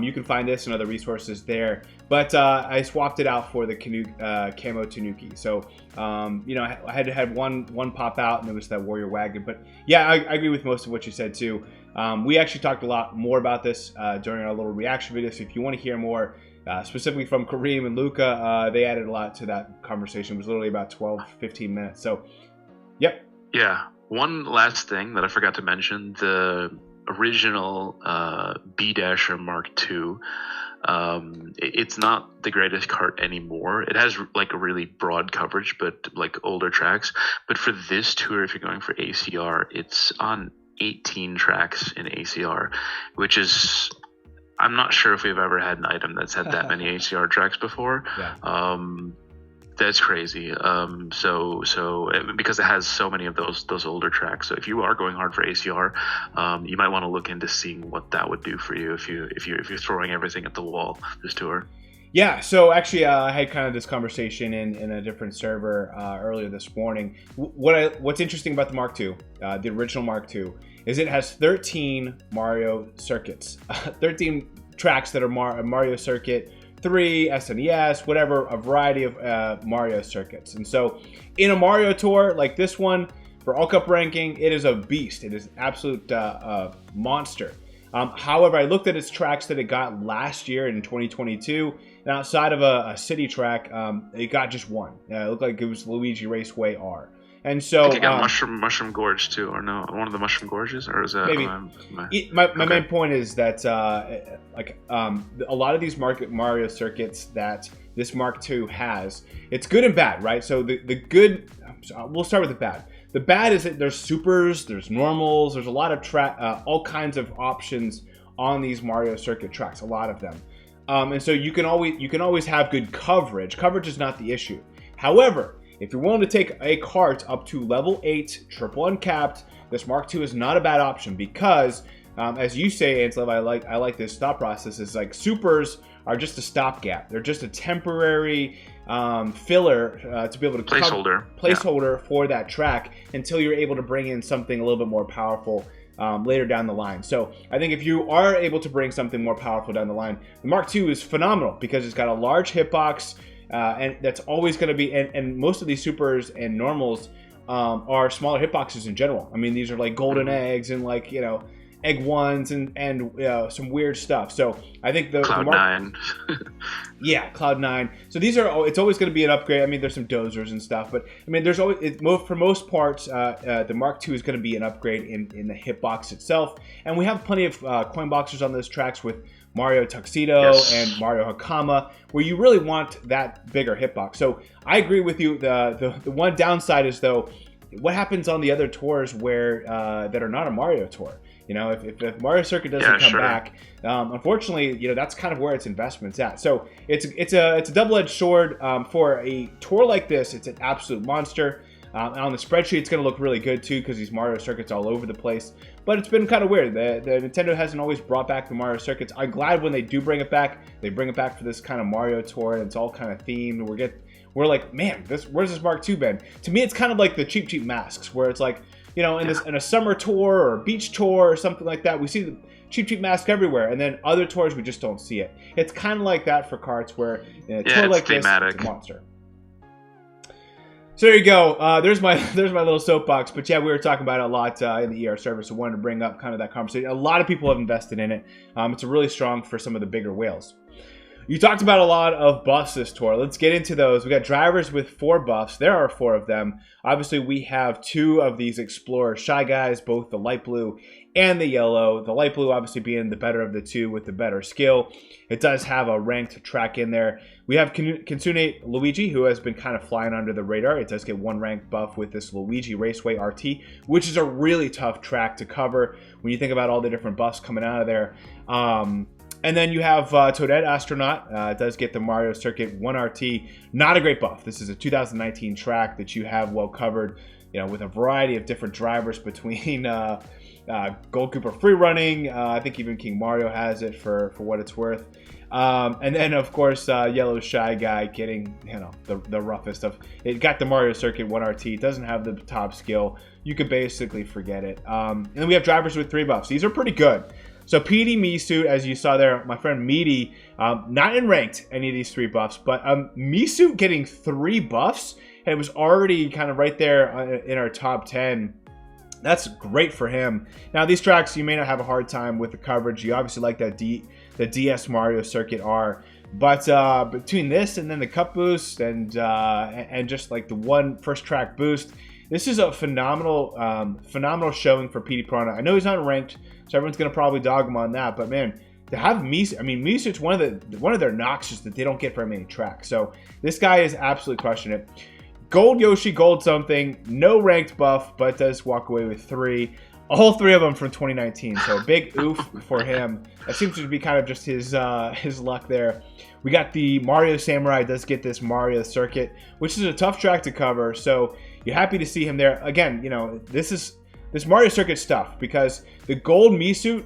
You can find this and other resources there. But I swapped it out for the Camo Tanuki. So, I had to have one pop out, and it was that Warrior Wagon. But yeah, I agree with most of what you said too. We actually talked a lot more about this during our little reaction video. So if you want to hear more, specifically from Kareem and Luca, they added a lot to that conversation. It was literally about 12-15 minutes. So, yep. Yeah. One last thing that I forgot to mention, the original B-Dasher Mark II, it's not the greatest cart anymore. It has like a really broad coverage, but like older tracks. But for this tour, if you're going for ACR, it's on 18 tracks in ACR, which is... I'm not sure if we've ever had an item that's had that many ACR tracks before. Yeah. That's crazy. So because it has so many of those older tracks. So if you are going hard for ACR, you might want to look into seeing what that would do for you if you're throwing everything at the wall this tour. Yeah, so actually I had kind of this conversation in a different server earlier this morning. What's interesting about the Mark II, the original Mark II, is it has 13 Mario circuits, 13 tracks that are Mario Circuit 3, SNES, whatever, a variety of Mario circuits. And so in a Mario Tour like this one, for All Cup ranking, it is a beast. It is an absolute monster. However, I looked at its tracks that it got last year in 2022, and outside of a city track, it got just one. It looked like it was Luigi Raceway R. And so I think it got Mushroom Gorge too, or no, one of the Mushroom Gorges, or is that maybe? My main point is that a lot of these Mario circuits that this Mark II has, it's good and bad, right? So the good, we'll start with the bad. The bad is that there's supers, there's normals, there's a lot of all kinds of options on these Mario circuit tracks, a lot of them, and so you can always have good coverage. Coverage is not the issue. However, if you're willing to take a cart up to level 8, triple uncapped, this Mark II is not a bad option because, as you say, Antilev, I like this thought process. Is like supers are just a stopgap. They're just a temporary filler to be able to placeholder for that track until you're able to bring in something a little bit more powerful later down the line. So I think if you are able to bring something more powerful down the line, the Mark II is phenomenal because it's got a large hitbox. And that's always going to be, and most of these supers and normals are smaller hitboxes in general. I mean, these are like golden eggs and like, egg ones and some weird stuff. So I think the Cloud9. Yeah, Cloud9. So these are, it's always going to be an upgrade. I mean, there's some dozers and stuff, but I mean, there's always, for most parts, the Mark II is going to be an upgrade in the hitbox itself. And we have plenty of coin boxers on those tracks with Mario Tuxedo and Mario Hakama, where you really want that bigger hitbox. So I agree with you. The one downside is, though, what happens on the other tours where that are not a Mario Tour? You know, if Mario Circuit doesn't come back, unfortunately, you know, that's kind of where its investment's at. So it's a double-edged sword. For a tour like this, it's an absolute monster. On the spreadsheet, it's going to look really good too because these Mario Circuits all over the place. But it's been kind of weird. The Nintendo hasn't always brought back the Mario Circuits. I'm glad when they do bring it back, they bring it back for this kind of Mario Tour, and it's all kind of themed. We're like, man, where's this Mark II been? To me, it's kind of like the Cheap Masks, where it's like, you know, in a summer tour or a beach tour or something like that, we see the Cheap Mask everywhere, and then other tours we just don't see it. It's kind of like that for karts, where in a tour like thematic. This, it's a monster. So there you go. There's my little soapbox. But yeah, we were talking about it a lot in the ER server, so wanted to bring up kind of that conversation. A lot of people have invested in it. It's really strong for some of the bigger whales. You talked about a lot of buffs this tour. Let's get into those. We got drivers with 4 buffs. There are 4 of them. Obviously, we have 2 of these Explorer Shy Guys, both the light blue and the yellow. The light blue obviously being the better of the 2 with the better skill. It does have a ranked track in there. We have Kitsune Luigi, who has been kind of flying under the radar. It does get 1 ranked buff with this Luigi Raceway RT, which is a really tough track to cover when you think about all the different buffs coming out of there. And then you have Toadette Astronaut. It does get the Mario Circuit 1 RT. Not a great buff. This is a 2019 track that you have well covered, you know, with a variety of different drivers between Gold Cooper free running. I think even King Mario has it for what it's worth. And then, of course, Yellow Shy Guy getting, you know, the roughest of. It got the Mario Circuit 1 RT. It doesn't have the top skill. You could basically forget it. And then we have drivers with 3 buffs. These are pretty good. So PD Misut, as you saw there, my friend Meaty, not in ranked any of these 3 buffs, but Misut getting 3 buffs, and it was already kind of right there in our top 10. That's great for him. Now, these tracks, you may not have a hard time with the coverage. You obviously like that the DS Mario Circuit R. But between this and then the Cup boost and just like the 1 first track boost, this is a phenomenal showing for PD Piranha. I know he's not ranked, so everyone's going to probably dog him on that. But man, to have Misut, I mean, Misut's one of their knocks is that they don't get very many tracks. So this guy is absolutely crushing it. Gold Yoshi, gold something, no ranked buff, but does walk away with 3. All 3 of them from 2019, so a big oof for him. That seems to be kind of just his luck there. We got the Mario Samurai does get this Mario Circuit, which is a tough track to cover, so you're happy to see him there. Again, you know, this Mario Circuit stuff, because the gold Misut,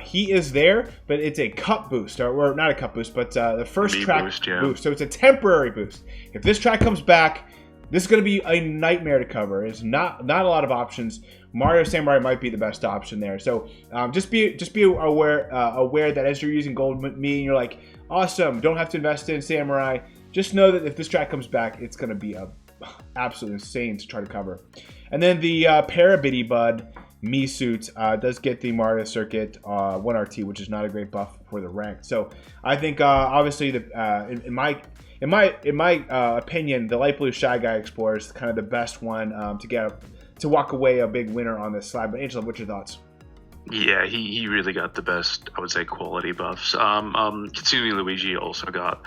he is there, but it's a cup boost, or not a cup boost, but the first track boost, so it's a temporary boost. If this track comes back, this is going to be a nightmare to cover. It's not a lot of options. Mario Samurai might be the best option there. So just be aware that as you're using Gold Me and you're like, awesome, don't have to invest in Samurai. Just know that if this track comes back, it's going to be absolutely insane to try to cover. And then the Parabitty Bud Misut does get the Mario Circuit 1 RT, which is not a great buff for the rank. So I think obviously in my opinion, the light blue Shy Guy Explorer is kind of the best one to walk away a big winner on this slide. But Angela, what's your thoughts? Yeah, he really got the best, I would say, quality buffs. Kitsune Luigi also got,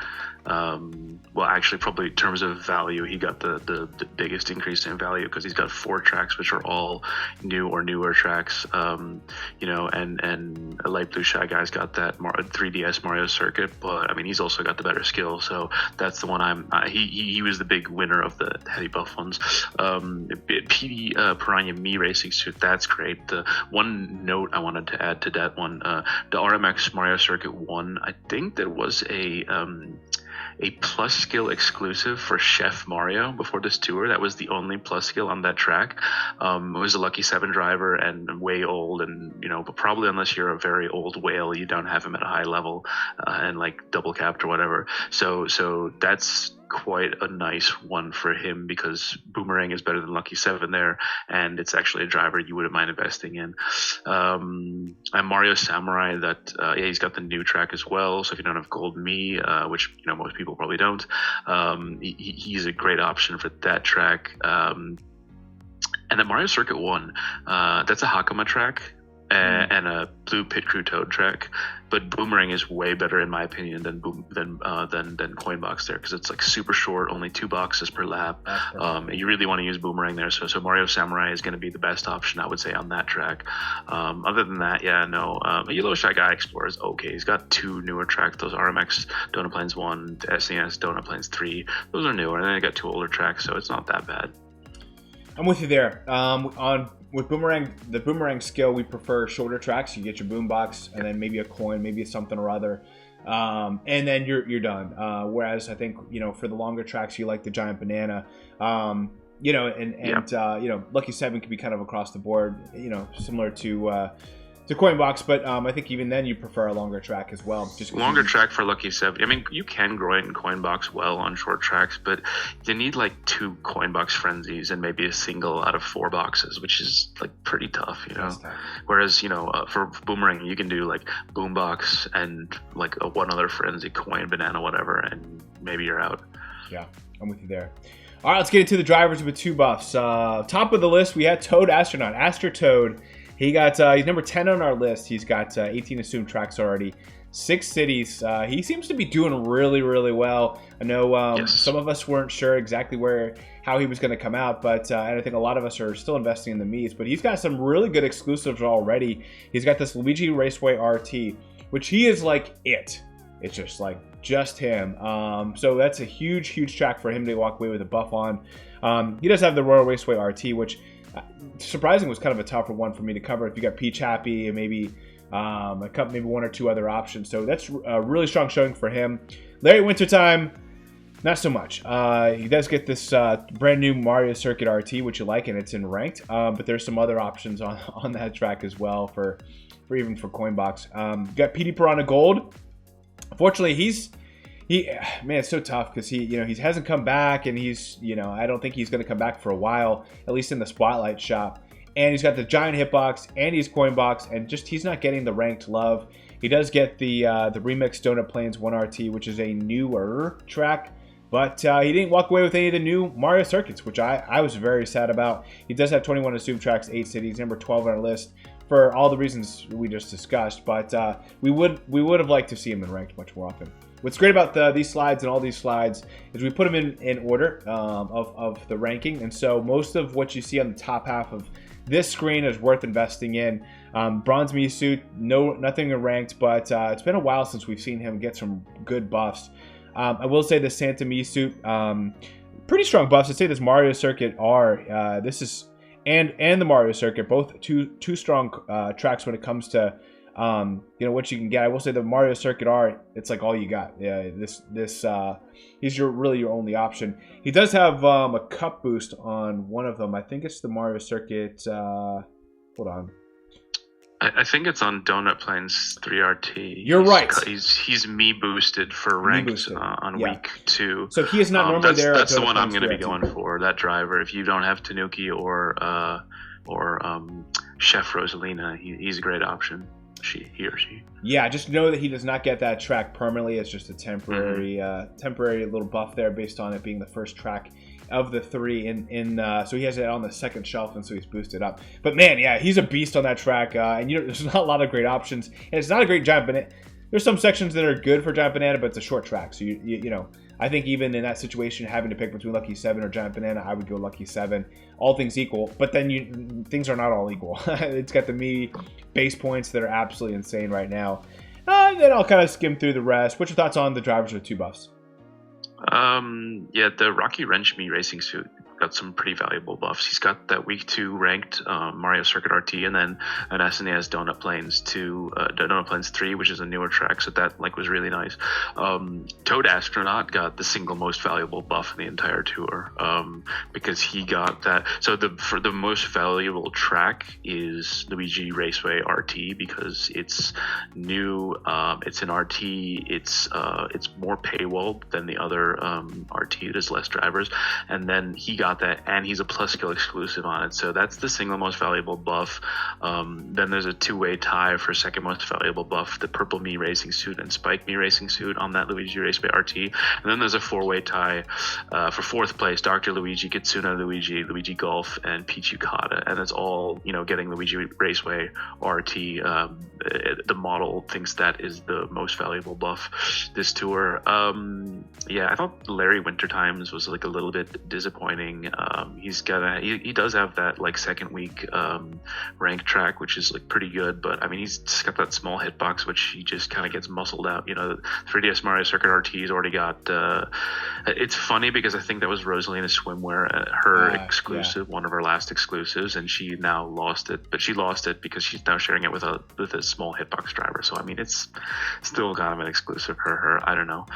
well, actually, probably in terms of value, he got the biggest increase in value because he's got 4 tracks, which are all new or newer tracks. You know, and a light blue Shy Guy's got that 3DS Mario Circuit, but I mean, he's also got the better skill, so that's the one he was the big winner of the heavy buff ones. PD Piranha Me Racing Suit, that's great. The one note I wanted to add to that one, the RMX Mario Circuit 1, I think there was a plus skill exclusive for Chef Mario before this tour. That was the only plus skill on that track. It was a Lucky 7 driver and way old, and you know, but probably unless you're a very old whale, you don't have him at a high level and like double capped or whatever. So that's quite a nice one for him because Boomerang is better than Lucky 7 there, and it's actually a driver you wouldn't mind investing in. And Mario Samurai, he's got the new track as well, so if you don't have Gold Me, which you know most people probably don't, he's a great option for that track. And the Mario Circuit 1, that's a Hakama track, and a blue pit crew toad track. But Boomerang is way better in my opinion than Coinbox there, because it's like super short, only 2 boxes per lap. You really want to use Boomerang there. So Mario Samurai is going to be the best option, I would say, on that track. Other than that, Yellow Shy Guy Explorer is okay. He's got 2 newer tracks, those RMX Donut Plains 1, SNES Donut Plains 3. Those are newer, and then I got 2 older tracks, so it's not that bad. I'm with you there. With Boomerang, the Boomerang skill, we prefer shorter tracks. You get your boombox and then maybe a coin, maybe something or other, and then you're done. Whereas I think for the longer tracks, you like the giant banana. Lucky 7 can be kind of across the board. Similar to Coinbox, but I think even then you prefer a longer track as well. Just longer track for Lucky 7. I mean, you can grind Coinbox well on short tracks, but you need like 2 Coinbox frenzies and maybe a single out of 4 boxes, which is like pretty tough, Whereas, for Boomerang, you can do like boombox and like one other frenzy, coin, banana, whatever, and maybe you're out. Yeah, I'm with you there. All right, let's get into the drivers with 2 buffs. Top of the list, we had Toad Astronaut, Astro Toad. He's number 10 on our list. He's got 18 assumed tracks already, 6 cities. He seems to be doing really, really well. I know some of us weren't sure exactly how he was going to come out, but and I think a lot of us are still investing in the Miis. But he's got some really good exclusives already. He's got this Luigi Raceway RT, which he is like it. It's just him. So that's a huge, huge track for him to walk away with a buff on. He does have the Royal Raceway RT, which surprising was kind of a tougher one for me to cover. If you got Peach Happy and maybe maybe 1 or 2 other options, so that's a really strong showing for him. Larry Wintertime, not so much. He does get this brand new Mario Circuit RT, which you like, and it's in ranked. But there's some other options on that track as well for even for Coinbox. You got PD Piranha Gold. Unfortunately, it's so tough because he hasn't come back, and I don't think he's going to come back for a while, at least in the Spotlight shop. And he's got the giant hitbox, and he's Coinbox, and he's not getting the ranked love. He does get the Remix Donut Plains 1 RT, which is a newer track, but he didn't walk away with any of the new Mario circuits, which I was very sad about. He does have 21 assumed tracks, 8 cities, number 12 on our list, for all the reasons we just discussed, but we would have liked to see him in ranked much more often. What's great about these slides and all these slides is we put them in order of the ranking, and so most of what you see on the top half of this screen is worth investing in. Bronze Mii suit, nothing ranked, but it's been a while since we've seen him get some good buffs. I will say the Santa Mii suit, pretty strong buffs. I'd say this Mario Circuit R, and the Mario Circuit, both two strong tracks when it comes to what you can get. I will say the Mario Circuit R, it's like all you got. Yeah, he's really your only option. He does have a cup boost on one of them. I think it's the Mario Circuit. Hold on. I think it's on Donut Plains 3RT. You're right. He's Mii boosted for ranked on week 2. So he is not normally there. That's the one I'm going to be going for. That driver. If you don't have Tanuki or Chef Rosalina, he's a great option. He or she. Yeah, just know that he does not get that track permanently. It's just a temporary little buff there based on it being the first track of the 3 so he has it on the second shelf, and so he's boosted up. But man, yeah, he's a beast on that track, and there's not a lot of great options, and it's not a great giant banana. There's some sections that are good for giant banana, but it's a short track, so I think even in that situation, having to pick between Lucky 7 or giant banana, I would go Lucky 7, all things equal. But then things are not all equal. It's got the Mii base points that are absolutely insane right now. And then I'll kind of skim through the rest. What's your thoughts on the drivers with 2 buffs? The Rocky Wrench Mii racing suit got some pretty valuable buffs. He's got that week 2 ranked Mario Circuit RT, and then an SNES Donut Plains 3, which is a newer track, so that was really nice. Toad Astronaut got the single most valuable buff in the entire tour, because he got that. So for the most valuable track is Luigi Raceway RT, because it's new, it's an RT, it's more paywall than the other RT. There's less drivers, and then he got got that, and he's a plus skill exclusive on it. So that's the single most valuable buff. Then there's a two-way tie for second most valuable buff, the purple Mii Racing Suit and Spike Mii Racing Suit on that Luigi Raceway RT. And then there's a four-way tie for fourth place, Dr. Luigi, Kitsuna Luigi, Luigi Golf, and Peach Yukata. And it's all, getting Luigi Raceway RT. The model thinks that is the most valuable buff this tour. I thought Larry Wintertimes was like a little bit disappointing. He does have that like second week rank track, which is like pretty good, but I mean he's just got that small hitbox which he just kind of gets muscled out. 3DS Mario Circuit RT's already got. It's funny because I think that was Rosalina Swimwear, her exclusive, one of her last exclusives, and she now lost it. But she lost it because she's now sharing it with a small hitbox driver. So I mean it's still kind of an exclusive for her. I don't know.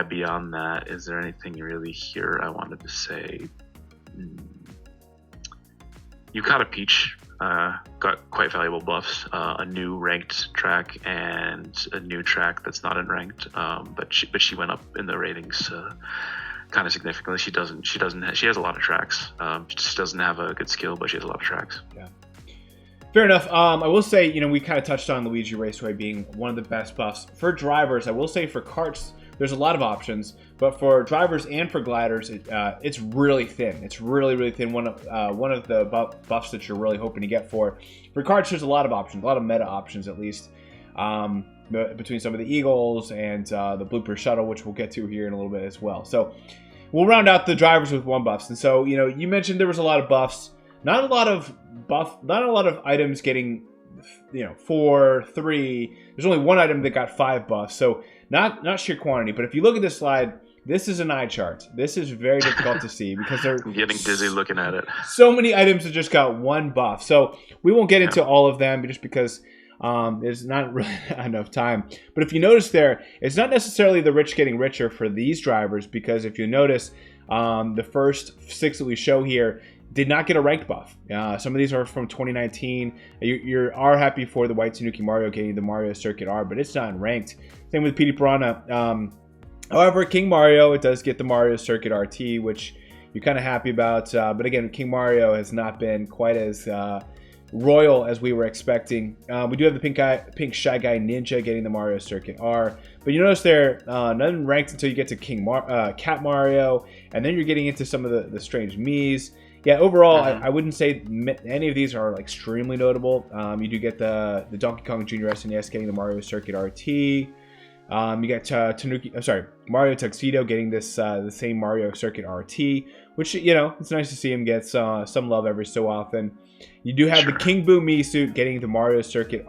Beyond that, is there anything really here I wanted to say? Yukata Peach got quite valuable buffs, a new ranked track and a new track that's not in ranked, but she went up in the ratings kind of significantly. She has a lot of tracks. She just doesn't have a good skill, but she has a lot of tracks. Yeah. Fair enough. I will say, we kind of touched on Luigi Raceway being one of the best buffs. For drivers, I will say for karts, there's a lot of options, but for drivers and for gliders, it's really thin. It's really, really thin. One of the buffs that you're really hoping to get for karts, there's a lot of options, a lot of meta options at least, between some of the Eagles and the Blooper Shuttle, which we'll get to here in a little bit as well. So we'll round out the drivers with one buffs. And so, you mentioned there was a lot of buffs. Not a lot of items getting, 4, 3. There's only one item that got 5 buffs. So not sheer quantity, but if you look at this slide, this is an eye chart. This is very difficult to see because they're I'm getting dizzy looking at it. So many items that just got 1 buff. So we won't get into all of them just because there's not really enough time. But if you notice there, it's not necessarily the rich getting richer for these drivers, because if you notice, the first 6 that we show here did not get a ranked buff. Some of these are from 2019. You are happy for the White Tanuki Mario getting the Mario Circuit R, but it's not ranked. Same with Petey Piranha. However, King Mario, it does get the Mario Circuit RT, which you're kind of happy about. But again, King Mario has not been quite as royal as we were expecting. We do have the Pink Shy Guy Ninja getting the Mario Circuit R. But you notice there, none ranked until you get to Cat Mario, and then you're getting into some of the strange Miis. Yeah, overall, I wouldn't say any of these are like extremely notable. You do get the Donkey Kong Jr. SNES getting the Mario Circuit RT. You get Mario Tuxedo getting this the same Mario Circuit RT, which it's nice to see him get some love every so often. You do have the King Boo Mii suit getting the Mario Circuit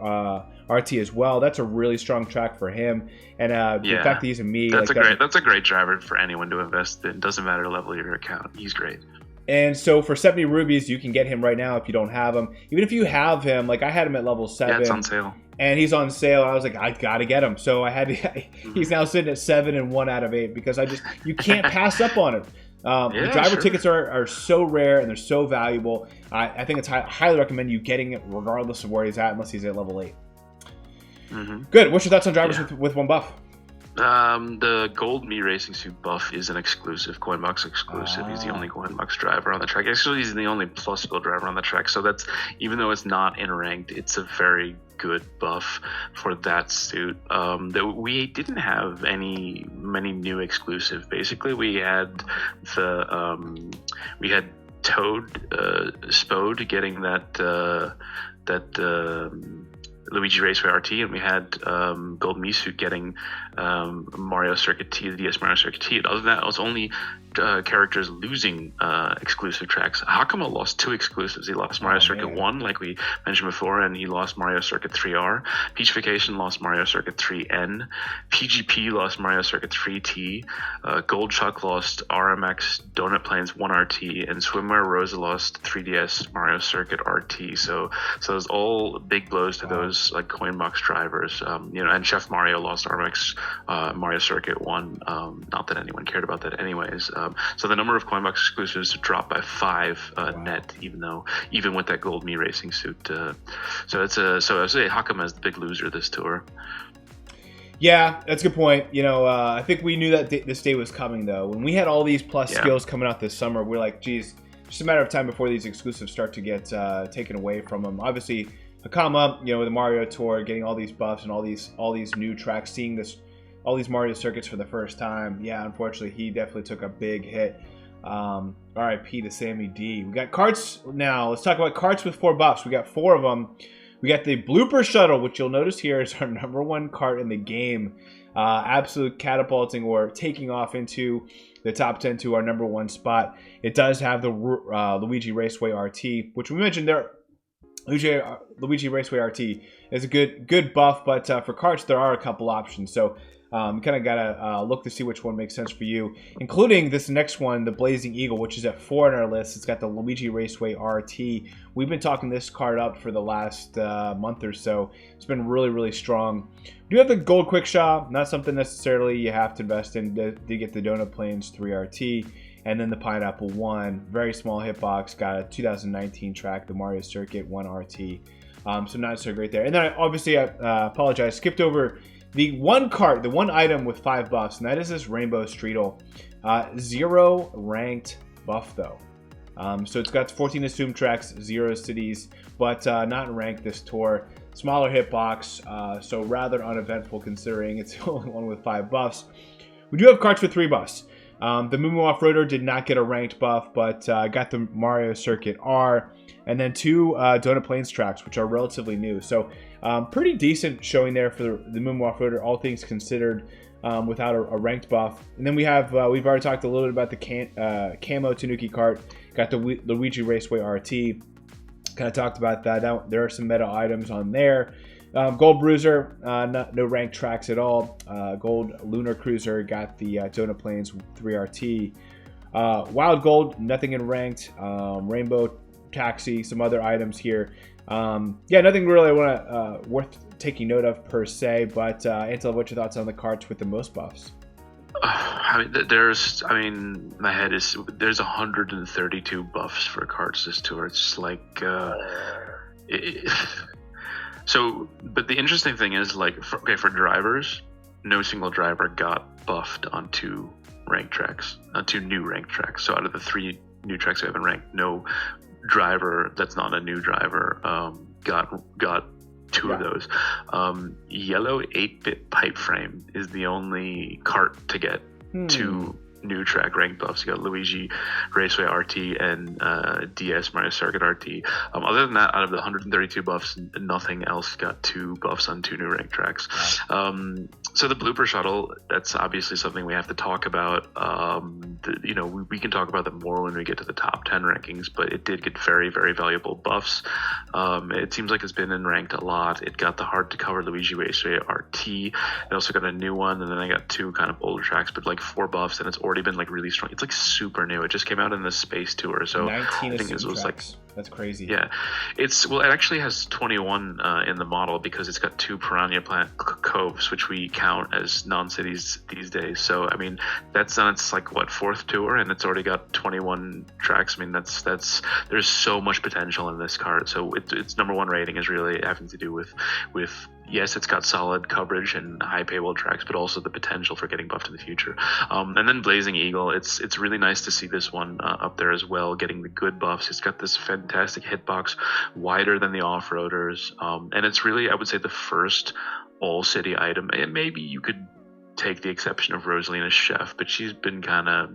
RT as well. That's a really strong track for him, and the fact that he's a Mii, that's a great driver for anyone to invest in. Doesn't matter the level of your account. He's great. And so for 70 rubies, you can get him right now if you don't have him. Even if you have him, like I had him at level 7. Yeah, it's on sale. And he's on sale. I was like, I gotta get him. So I had to. He's now sitting at 7 and 1 out of 8 because you can't pass up on it. The driver tickets are so rare and they're so valuable. I think it's highly recommend you getting it regardless of where he's at, unless he's at level 8. Good. What's your thoughts on drivers with one buff? The gold Mii Racing Suit buff is an exclusive, Coinbox exclusive. He's the only Coinbox driver on the track. Actually, he's the only plus skill driver on the track. So that's, even though it's not in ranked, it's a very good buff for that suit. We didn't have many new exclusive. Basically, we had Toad Spode getting that Luigi Raceway RT, and we had Gold Mii Suit getting Mario Circuit T, the DS Mario Circuit T. Other than that, it was only characters losing exclusive tracks. Hakama lost 2 exclusives. He lost Mario Circuit 1, like we mentioned before, and he lost Mario Circuit 3R. Peachification lost Mario Circuit 3N. PGP lost Mario Circuit 3T. Gold Chuck lost RMX Donut Plains 1RT, and Swimwear Rosa lost 3DS Mario Circuit RT. So it's all big blows to those like Coinbox drivers. And Chef Mario lost RMX Mario Circuit 1. Not that anyone cared about that anyways. So the number of Coinbox exclusives dropped by 5 net, even with that gold Mii Racing Suit. So I would say Hakama is the big loser this tour. Yeah, that's a good point. You know, I think we knew that this day was coming, though. When we had all these plus skills coming out this summer, we're like, geez, just a matter of time before these exclusives start to get taken away from them. Obviously, Hakama, you know, with the Mario Tour, getting all these buffs and all these new tracks, seeing all these Mario circuits for the first time. Yeah, unfortunately, he definitely took a big hit. RIP to Sammy D. We got Karts now. Let's talk about Karts with 4 buffs. We got 4 of them. We got the Blooper Shuttle, which you'll notice here is our #1 kart in the game. Absolute catapulting or taking off into the top 10 to our #1 spot. It does have the Luigi Raceway RT, which we mentioned there. Luigi Raceway RT is a good buff, but for karts there are a couple options. So you kind of gotta look to see which one makes sense for you, including this next one, the Blazing Eagle, which is at 4 on our list. It's got the Luigi Raceway RT. We've been talking this card up for the last month or so. It's been really strong. We do have the Gold Quickshaw, not something necessarily you have to invest in to get the Donut Plains 3 RT. And then the Pineapple 1, very small hitbox, got a 2019 track, the Mario Circuit 1 RT. So not so great there. And then I apologize, skipped over the one cart, the one item with 5 buffs, and that is this Rainbow Streetle. 0 ranked buff though. So it's got 14 assumed tracks, 0 cities, but not ranked this tour. Smaller hitbox, so rather uneventful considering it's the only one with 5 buffs. We do have carts with 3 buffs. The Moo Moo Off-Roader did not get a ranked buff, but got the Mario Circuit R, and then 2 Donut Plains tracks, which are relatively new. So pretty decent showing there for the Moo Moo Off-Roader, all things considered, without a ranked buff. And then we have, we've already talked a little bit about the Camo Tanuki Kart, got the Luigi Raceway RT, kind of talked about that. There are some meta items on there. Gold Bruiser, no ranked tracks at all. Gold Lunar Cruiser got the Donut Plains 3RT. Wild Gold, nothing in ranked. Rainbow Taxi, some other items here. Yeah, nothing really worth taking note of per se, but Antilev, what's your thoughts on the carts with the most buffs? There's 132 buffs for carts this tour. It's just like... So, but the interesting thing is, like, for drivers, no single driver got buffed on 2 ranked tracks, on 2 new ranked tracks. So out of the 3 new tracks we haven't ranked, no driver that's not a new driver got 2 of those. Yellow 8-bit pipe frame is the only cart to get 2 new track ranked buffs. You got Luigi Raceway RT and DS Mario Circuit RT. Other than that, out of the 132 buffs, nothing else got 2 buffs on 2 new ranked tracks. So the Blooper Shuttle, that's obviously something we have to talk about. We can talk about them more when we get to the top 10 rankings, but it did get very valuable buffs. It seems like it's been in ranked a lot. It got the hard to cover Luigi Raceway RT. It also got a new one, and then I got 2 kind of older tracks, but like 4 buffs, and it's already been like really strong. It's like super new. It just came out in the Space Tour, so 19 I think it was tracks. That's crazy. Yeah, it actually has 21 in the model because it's got 2 Piranha Plant coves, which we count as non-cities these days. So I mean, that's on its like 4th tour, and it's already got 21 tracks. I mean, that's there's so much potential in this card. So its #1 rating is really having to do with yes, it's got solid coverage and high paywall tracks, but also the potential for getting buffed in the future. And then Blazing Eagle, it's really nice to see this one up there as well, getting the good buffs. It's got this fantastic hitbox, wider than the off-roaders, and it's really, I would say, the first all-city item. And maybe you could take the exception of Rosalina's Chef, but she's been kind of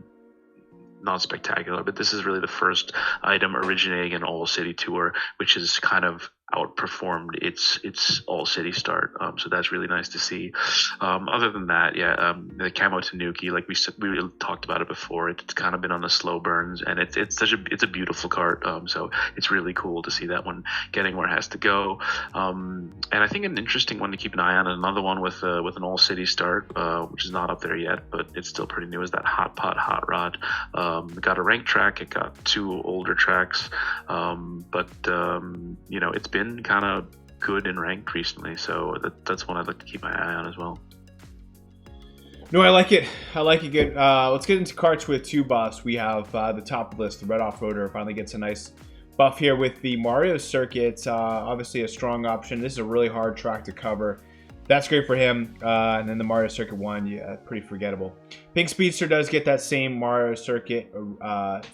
not spectacular. But this is really the first item originating an all-city tour, which is kind of outperformed its all-city start, so that's really nice to see. Other than that, the Camo Tanuki, like we talked about it before, it's kind of been on the slow burns, and it's a beautiful cart, so it's really cool to see that one getting where it has to go. And I think an interesting one to keep an eye on, another one with an all-city start, which is not up there yet, but it's still pretty new, is that Hot Pot Hot Rod. It got a ranked track, it got 2 older tracks, but it's been kind of good in ranked recently, so that's one I'd like to keep my eye on as well. No, I like it. Good. Let's get into carts with 2 buffs. We have the top list, the Red Off-Roader finally gets a nice buff here with the Mario Circuit. Obviously a strong option. This is a really hard track to cover. that's great for him. And then the Mario Circuit 1, yeah, pretty forgettable. Pink Speedster does get that same Mario Circuit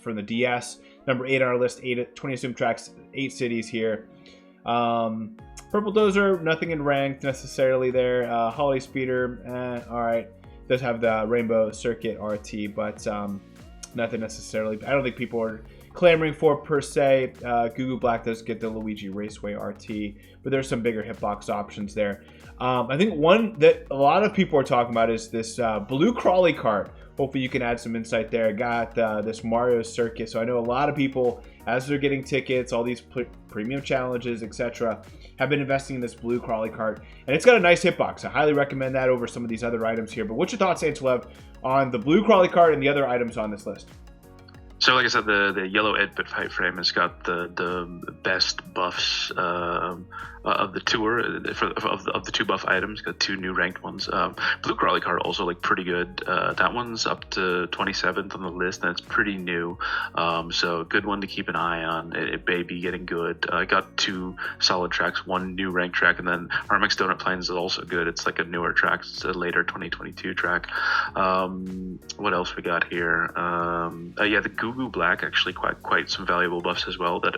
from the DS. Number 8 on our list, 20 assumed tracks, 8 cities here. Purple Dozer, nothing in ranked necessarily there. Holiday Speeder, all right. Does have the Rainbow Circuit RT, but nothing necessarily. I don't think people are clamoring for per se. Goo Black does get the Luigi Raceway RT, but there's some bigger hitbox options there. I think one that a lot of people are talking about is this blue Crawley Kart. Hopefully you can add some insight there. I got this Mario Circuit, so I know a lot of people, as they're getting tickets, all these premium challenges, etc., have been investing in this blue Crawley Kart, and it's got a nice hitbox. I highly recommend that over some of these other items here. But what's your thoughts, Antilev, on the blue Crawley Kart and the other items on this list? So, like I said, the yellow 8-bit fight frame has got the best buffs of the tour of the 2 buff items. Got 2 new ranked ones. Blue Crawley Kart also like pretty good. That one's up to 27th on the list, and it's pretty new. So good one to keep an eye on. It may be getting good. I got 2 solid tracks, 1 new ranked track, and then RMX Donut Plains is also good. It's like a newer track. It's a later 2022 track. What else we got here? Yeah, the Goo Black actually quite some valuable buffs as well. That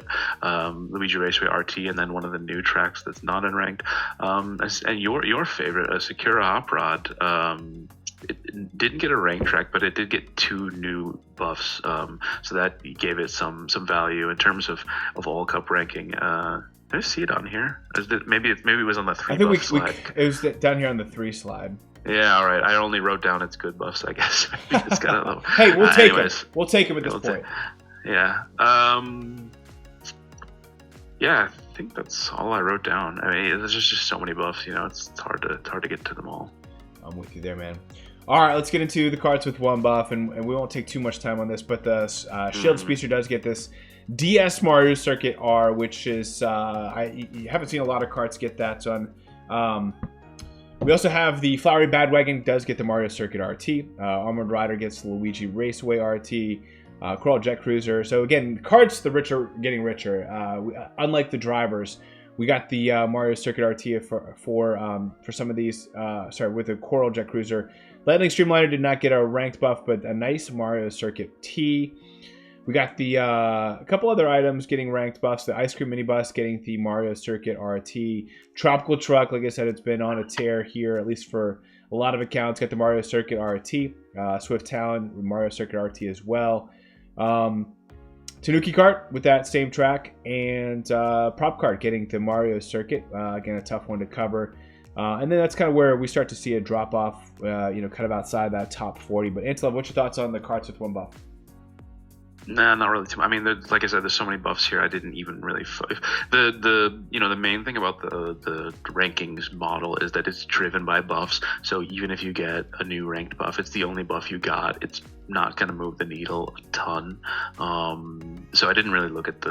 Luigi Raceway RT, and then one of the new tracks that's not in ranked. And your favorite, Sakura Hop Rod. It didn't get a rank track, but it did get 2 new buffs. So that gave it some value in terms of all cup ranking. Did I see it on here? Maybe it was on the 3 buff slide. It was down here on the 3 slide. Yeah, all right. I only wrote down its good buffs, I guess. It's got a hey, we'll take it. We'll take it at this point. Yeah. Yeah, I think that's all I wrote down. I mean, there's just so many buffs. It's hard to get to them all. I'm with you there, man. All right, let's get into the carts with 1 buff, and we won't take too much time on this, but the Shield Speedster does get this DS Mario Circuit R, which is you haven't seen a lot of carts get that, so we also have the Flowery Badwagon does get the Mario Circuit RT. Armored Rider gets the Luigi Raceway RT. Coral Jet Cruiser. So again, carts, the rich are getting richer. Unlike the drivers, we got the Mario Circuit RT for some of these. With the Coral Jet Cruiser. Lightning Streamliner did not get a ranked buff, but a nice Mario Circuit T. We got the a couple other items getting ranked buffs. The Ice Cream Minibus getting the Mario Circuit RT. Tropical Truck, like I said, it's been on a tear here, at least for a lot of accounts. Got the Mario Circuit RT. Swift Talon with Mario Circuit RT as well. Tanuki Kart with that same track, and Prop Kart getting the Mario Circuit. Again, a tough one to cover. And then that's kind of where we start to see a drop off, kind of outside that top 40. But Antilev, what's your thoughts on the carts with 1 buff? Nah, not really too much. I mean, like I said, there's so many buffs here. I didn't even really. The main thing about the rankings model is that it's driven by buffs. So even if you get a new ranked buff, it's the only buff you got. It's not going to move the needle a ton. So I didn't really look at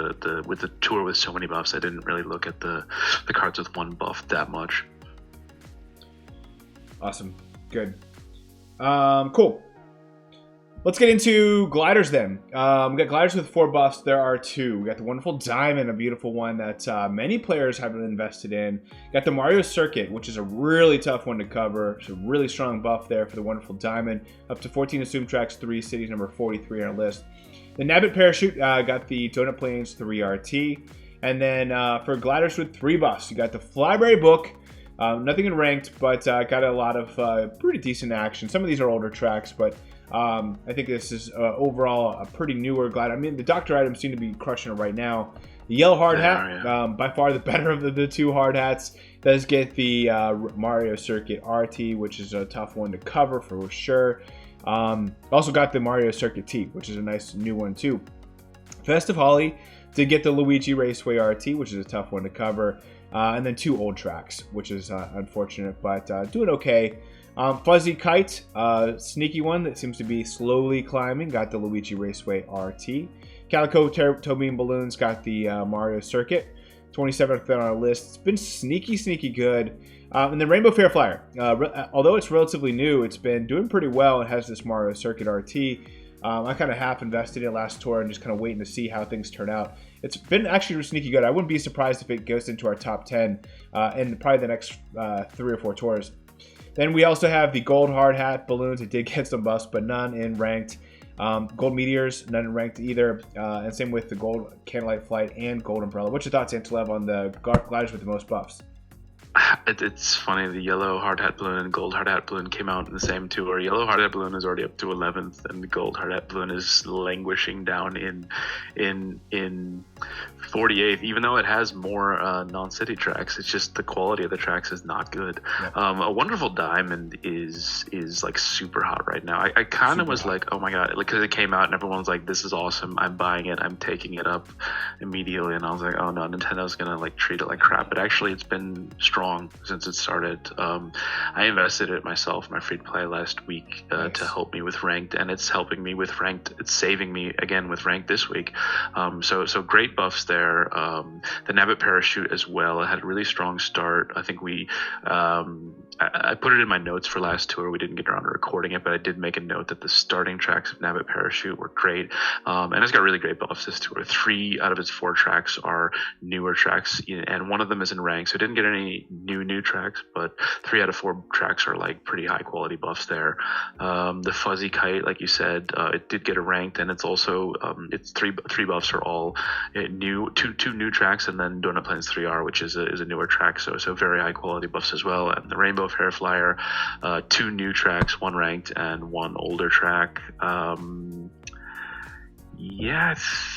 with the tour with so many buffs. I didn't really look at the cards with 1 buff that much. Awesome, good, cool. Let's get into gliders then. We got gliders with 4 buffs. There are 2. We got the wonderful Diamond, a beautiful one that many players have been invested in. Got the Mario Circuit, which is a really tough one to cover. It's a really strong buff there for the wonderful Diamond. Up to 14 assumed tracks, 3 cities, number 43 on our list. The Nabbit Parachute got the Donut Plains 3 RT. And then for gliders with 3 buffs, you got the Flyberry Book. Nothing in ranked, but got a lot of pretty decent action. Some of these are older tracks, but I think this is overall a pretty newer glider. I mean, the Doctor items seem to be crushing it right now. The yellow hard hat, by far the better of the 2 hard hats, does get the Mario Circuit RT, which is a tough one to cover for sure. Also got the Mario Circuit T, which is a nice new one too. Festive Holly did get the Luigi Raceway RT, which is a tough one to cover. And then 2 old tracks, which is unfortunate, but doing okay. Fuzzy Kite, sneaky one that seems to be slowly climbing, got the Luigi Raceway RT. Calico Tobin Balloons got the Mario Circuit, 27th on our list. It's been sneaky good. And then Rainbow Fair Flyer, although it's relatively new, it's been doing pretty well. It has this Mario Circuit RT. I kind of half invested in it last tour and just kind of waiting to see how things turn out. It's been actually sneaky good. I wouldn't be surprised if it goes into our top 10 in probably the next 3 or 4 tours. Then we also have the gold hard hat balloons. It did get some buffs, but none in ranked. Gold meteors, none in ranked either. And same with the gold candlelight flight and gold umbrella. What's your thoughts, Antilev, on the gliders with the most buffs? It's funny, the yellow hard hat balloon and gold hard hat balloon came out in the same tour. Yellow hard hat balloon is already up to 11th, and the gold hard hat balloon is languishing down in 48th. Even though it has more non-city tracks, it's just the quality of the tracks is not good. Yeah. A Wonderful Diamond is like super hot right now. I kind of was hot. Like, oh my god, because it came out and everyone's like, this is awesome, I'm buying it, I'm taking it up immediately, and I was like, oh no, Nintendo's gonna like treat it like crap. But actually, it's been strong since it started. I invested it myself, my free to play last week, nice. To help me with ranked, and it's helping me with ranked. It's saving me again with ranked this week. So great buffs there. The Nabbit parachute as well. I had a really strong start. I think I put it in my notes for last tour. We didn't get around to recording it, but I did make a note that the starting tracks of Nabbit parachute were great. And it's got really great buffs this tour. 3 out of its 4 tracks are newer tracks, and one of them is in rank, so it didn't get any new tracks, but 3 out of 4 tracks are like pretty high quality buffs there. The Fuzzy Kite, like you said, it did get a ranked, and it's also it's three buffs are all new, two new tracks, and then Donut Plains 3R, which is a newer track, so very high quality buffs as well. And the Rainbow Fair Flyer, 2 new tracks, 1 ranked and 1 older track. Yeah, I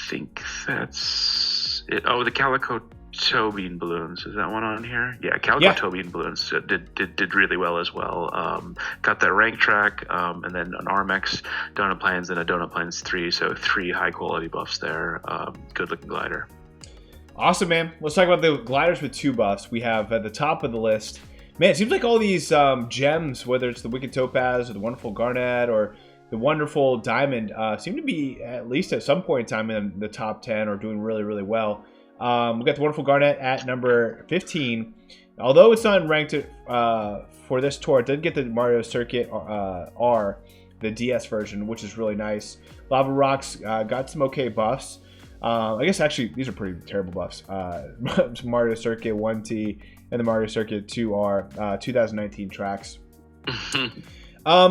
think that's it. Oh, the Calico Toe Bean balloons, is that one on here? Yeah, Calico Toe Bean balloons did really well as well. Got that rank track, and then an RMX Donut Plains and a Donut Plains 3, so 3 high quality buffs there. Good looking glider. Awesome, man. Let's talk about the gliders with 2 buffs. We have at the top of the list, man, it seems like all these gems, whether it's the Wicked Topaz or the Wonderful Garnet or the Wonderful Diamond, seem to be at least at some point in time in the top 10 or doing really, really well. We got the Wonderful Garnet at number 15. Although it's not ranked for this tour, it did get the Mario Circuit R, the DS version, which is really nice. Lava Rocks got some okay buffs. I guess actually these are pretty terrible buffs. Mario Circuit 1T and the Mario Circuit 2R 2019 tracks.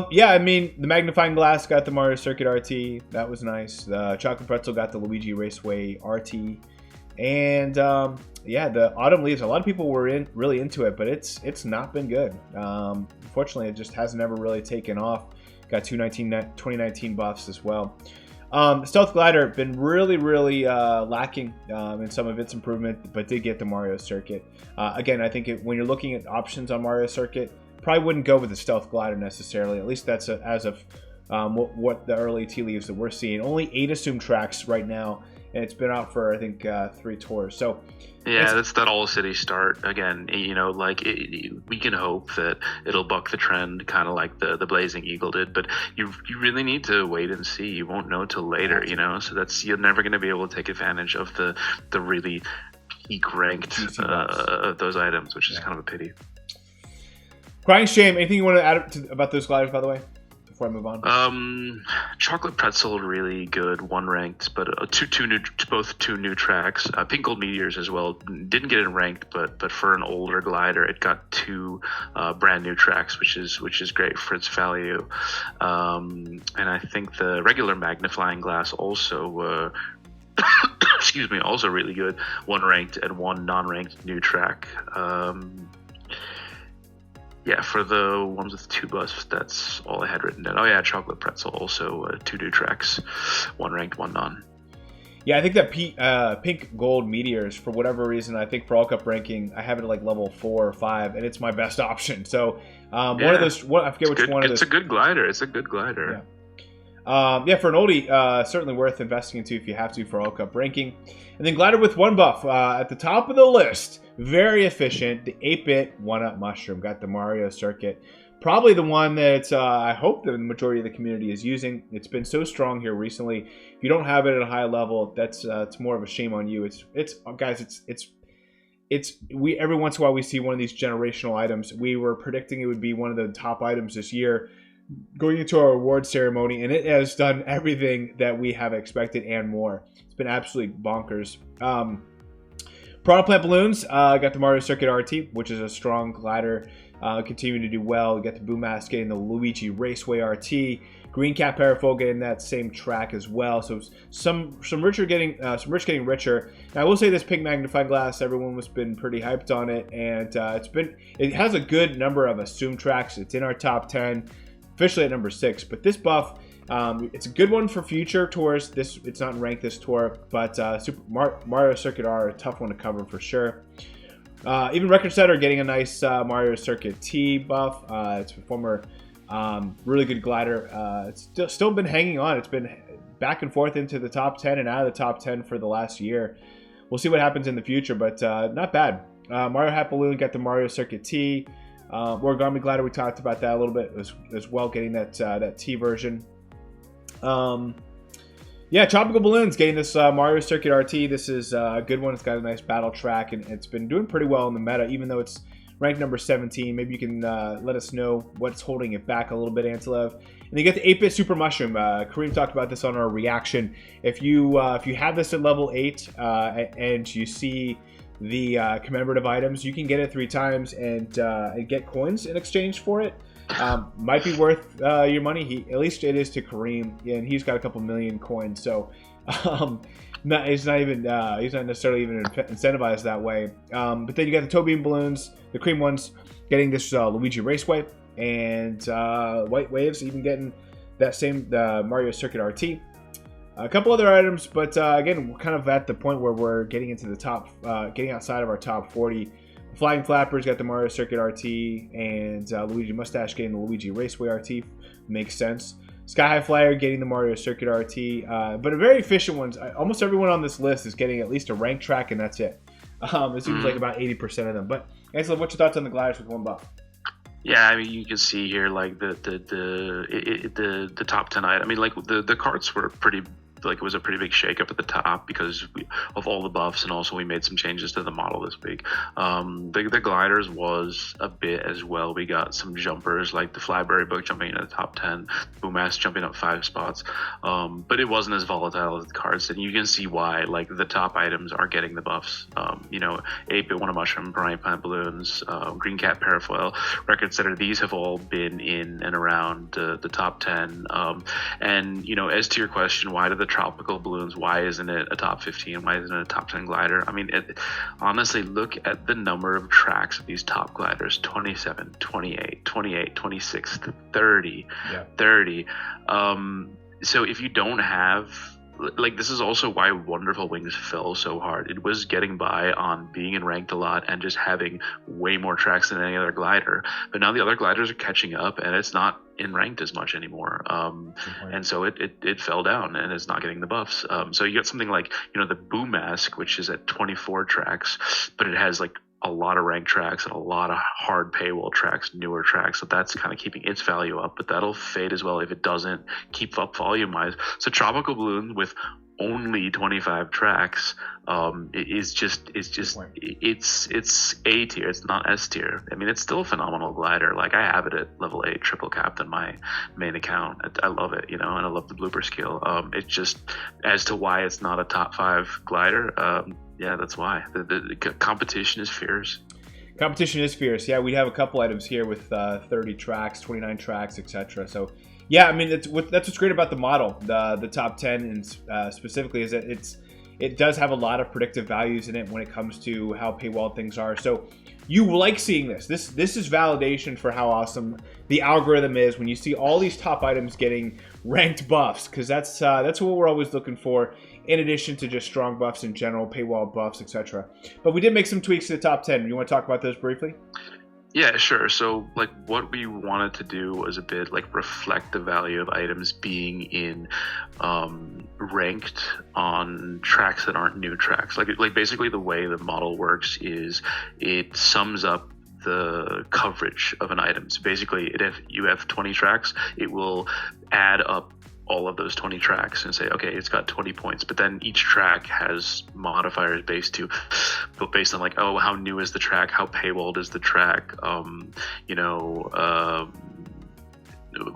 Yeah, I mean, the Magnifying Glass got the Mario Circuit RT. That was nice. The Chocolate Pretzel got the Luigi Raceway RT. And yeah, the Autumn Leaves, a lot of people were really into it, but it's not been good. Unfortunately, it just hasn't ever really taken off. Got 2019 buffs as well. Stealth Glider been really lacking in some of its improvement, but did get the Mario Circuit. Again, I think when you're looking at options on Mario Circuit, probably wouldn't go with the Stealth Glider necessarily. At least that's as of what the early tea leaves that we're seeing. Only 8 assumed tracks right now, and it's been out for I think 3 tours. So yeah, that's that all city start again. Like we can hope that it'll buck the trend, kind of like the Blazing Eagle did. But you really need to wait and see. You won't know till later, So you're never going to be able to take advantage of the really peak ranked of those items, which is kind of a pity. Crying shame. Anything you want to add about those gliders, by the way, before I move on? Chocolate Pretzel, really good, 1 ranked, but both two new tracks. Pink Gold Meteors as well. Didn't get it ranked, but for an older glider, it got 2 brand new tracks, which is great for its value. And I think the regular Magnifying Glass also. Excuse me, also really good. 1 ranked and 1 non-ranked new track. Yeah, for the ones with 2 buffs, that's all I had written down. Oh yeah, Chocolate Pretzel also 2 new tracks, 1 ranked, 1 non. Yeah, I think that Pink Gold Meteors, for whatever reason, I think for All Cup ranking, I have it at like level 4 or 5, and it's my best option. So one of those, I forget which one of those. It's a good glider. It's a good glider. Yeah, for an oldie, certainly worth investing into if you have to for All Cup ranking. And then glider with 1 buff at the top of the list. Very efficient. The 8-bit 1-Up Mushroom got the Mario Circuit. Probably the one that I hope the majority of the community is using. It's been so strong here recently. If you don't have it at a high level, that's it's more of a shame on you. It's guys, we every once in a while we see one of these generational items. We were predicting it would be one of the top items this year. going into our award ceremony, and it has done everything that we have expected and more. It's been absolutely bonkers. Piranha Plant Balloons, got the Mario Circuit RT, which is a strong glider, continuing to do well. We got the Boom Mask getting the Luigi Raceway RT. Green Cat Parafoil getting that same track as well. So some rich getting richer. Now I will say this pink magnifying glass, everyone has been pretty hyped on it, and it has a good number of assumed tracks. It's in our top 10, officially at number 6. But this buff, it's a good one for future tours. It's not ranked this tour, but Mario Circuit R, a tough one to cover for sure. Even Record Setter getting a nice Mario Circuit T buff. It's a former really good glider. It's still been hanging on. It's been back and forth into the top 10 and out of the top 10 for the last year. We'll see what happens in the future, but not bad. Mario Hat Balloon got the Mario Circuit T. Origami Glider, we talked about that a little bit as well, getting that T version. Yeah, Tropical Balloons getting this Mario Circuit RT. This is a good one. It's got a nice battle track, and it's been doing pretty well in the meta, even though it's ranked number 17. Maybe you can let us know what's holding it back a little bit, Antilev. And then you get the 8-bit Super Mushroom. Kareem talked about this on our reaction. If you have this at level 8 and you see the commemorative items, you can get it 3 times and get coins in exchange for it. Might be worth your money. At least it is to Kareem, and he's got a couple million coins. So he's not necessarily even incentivized that way. But then you got the Toby Balloons, the cream ones, getting this Luigi Raceway, and White Waves even getting that same Mario Circuit RT. A couple other items, but again, we're kind of at the point where we're getting into the top, getting outside of our top 40. Flying Flappers got the Mario Circuit RT, and Luigi Mustache getting the Luigi Raceway RT. Makes sense. Sky High Flyer getting the Mario Circuit RT, but a very efficient ones. Almost everyone on this list is getting at least a ranked track, and that's it. It seems like about 80% of them. But Angela, what's your thoughts on the gliders with one buff? Yeah, I mean, you can see here like the top 10 items. I mean, like the Karts were pretty. Like, it was a pretty big shakeup at the top because of all the buffs, and also we made some changes to the model this week. The gliders was a bit as well. We got some jumpers like the Flyberry Book jumping into the top 10, Boomass jumping up 5 spots, but it wasn't as volatile as the cards, and you can see why. Like, the top items are getting the buffs. 8-bit One Mushroom, Piranha Plant Balloons, Green Cat Parafoil, Record Setter. These have all been in and around the top 10. And as to your question, why do the Tropical Balloons, why isn't it a top 15? Why isn't it a top 10 glider? I mean, honestly, look at the number of tracks of these top gliders: 27, 28, 28, 26, 30, yeah. 30. So if you don't have, like, this is also why Wonderful Wings fell so hard. It was getting by on being in ranked a lot and just having way more tracks than any other glider. But now the other gliders are catching up, and it's not in ranked as much anymore. And so it fell down, and it's not getting the buffs. So you got something like, the Boom Mask, which is at 24 tracks, but it has like a lot of ranked tracks and a lot of hard paywall tracks, newer tracks. So that's kind of keeping its value up, but that'll fade as well if it doesn't keep up volume wise. So Tropical Balloon with only 25 tracks it's A tier. It's not S tier. I mean, it's still a phenomenal glider. Like, I have it at level 8 triple capped on my main account. I love it, and I love the blooper skill. It's just, as to why it's not a top 5 glider, yeah, that's why. The competition is fierce. Competition is fierce. Yeah, we have a couple items here with 30 tracks, 29 tracks, etc. So, yeah, I mean, that's what's great about the model, the top 10, and specifically, is that it does have a lot of predictive values in it when it comes to how paywall things are. So you like seeing this. This is validation for how awesome the algorithm is when you see all these top items getting ranked buffs, because that's what we're always looking for, in addition to just strong buffs in general, paywall buffs, etc. But we did make some tweaks to the top 10. You want to talk about those briefly? Yeah, sure. So, like, what we wanted to do was a bit like reflect the value of items being in ranked on tracks that aren't new tracks. Like basically the way the model works is it sums up the coverage of an item. So basically, if you have 20 tracks, it will add up all of those 20 tracks and say, okay, it's got 20 points. But then each track has modifiers based on like, oh, how new is the track? How paywalled is the track?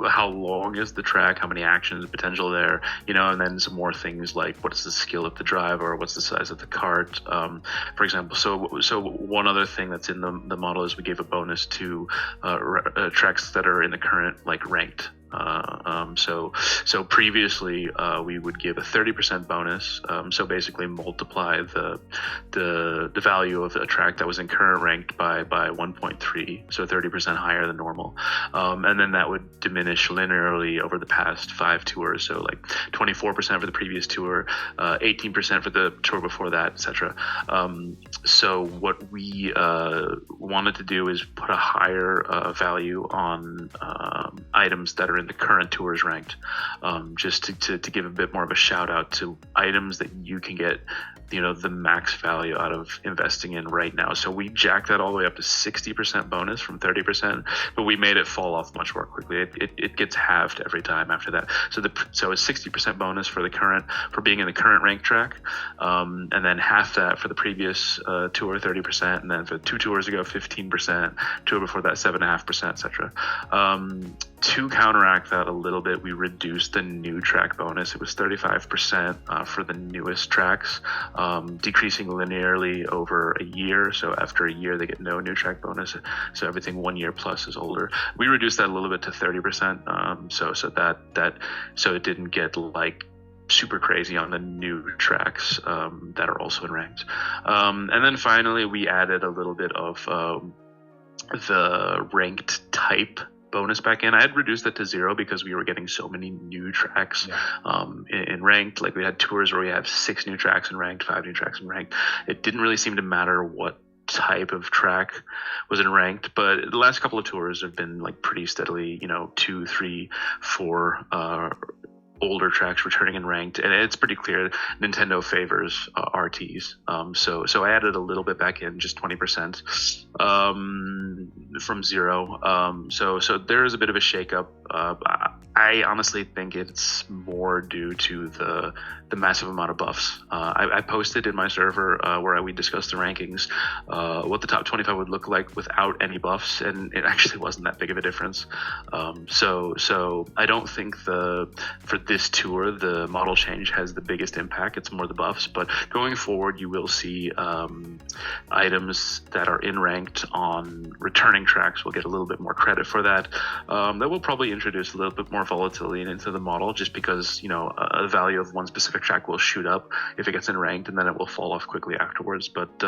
how long is the track, how many actions potential there, and then some more things like what's the skill of the driver, what's the size of the cart, for example. So one other thing that's in the model is we gave a bonus to tracks that are in the current ranked. So previously we would give a 30% bonus. So basically multiply the value of a track that was in current ranked by 1.3, so 30% higher than normal. And then that would diminish linearly over the past 5 tours. So 24% for the previous tour, 18% for the tour before that, etc. So what we wanted to do is put a higher value on items that are in the current tours ranked, just to give a bit more of a shout out to items that you can get the max value out of investing in right now. So we jacked that all the way up to 60% bonus from 30%, but we made it fall off much more quickly. It gets halved every time after that. So a 60% bonus for being in the current rank track, and then half that for the previous tour, 30%, and then for 2 tours ago, 15%, tour before that, 7.5%, etc. To counteract that a little bit, we reduced the new track bonus. It was 35% for the newest tracks, decreasing linearly over a year. So after a year, they get no new track bonus. So everything 1 year plus is older. We reduced that a little bit to 30%. So it didn't get super crazy on the new tracks that are also in ranked. And then finally, we added a little bit of the ranked type bonus back in. I had reduced that to 0 because we were getting so many new tracks in ranked. We had tours where we have 6 new tracks in ranked, 5 new tracks in ranked. It didn't really seem to matter what type of track was in ranked, but the last couple of tours have been pretty steadily 2, 3, 4 older tracks returning in ranked, and it's pretty clear Nintendo favors RTs. So I added a little bit back in, just 20% from 0. So there is a bit of a shakeup. I honestly think it's more due to the massive amount of buffs. I posted in my server where we discussed the rankings, what the top 25 would look like without any buffs, and it actually wasn't that big of a difference. So I don't think for this tour the model change has the biggest impact. It's more the buffs, but going forward you will see items that are in ranked on returning tracks will get a little bit more credit for that. That will probably introduce a little bit more volatility into the model, just because a value of one specific track will shoot up if it gets in ranked, and then it will fall off quickly afterwards, but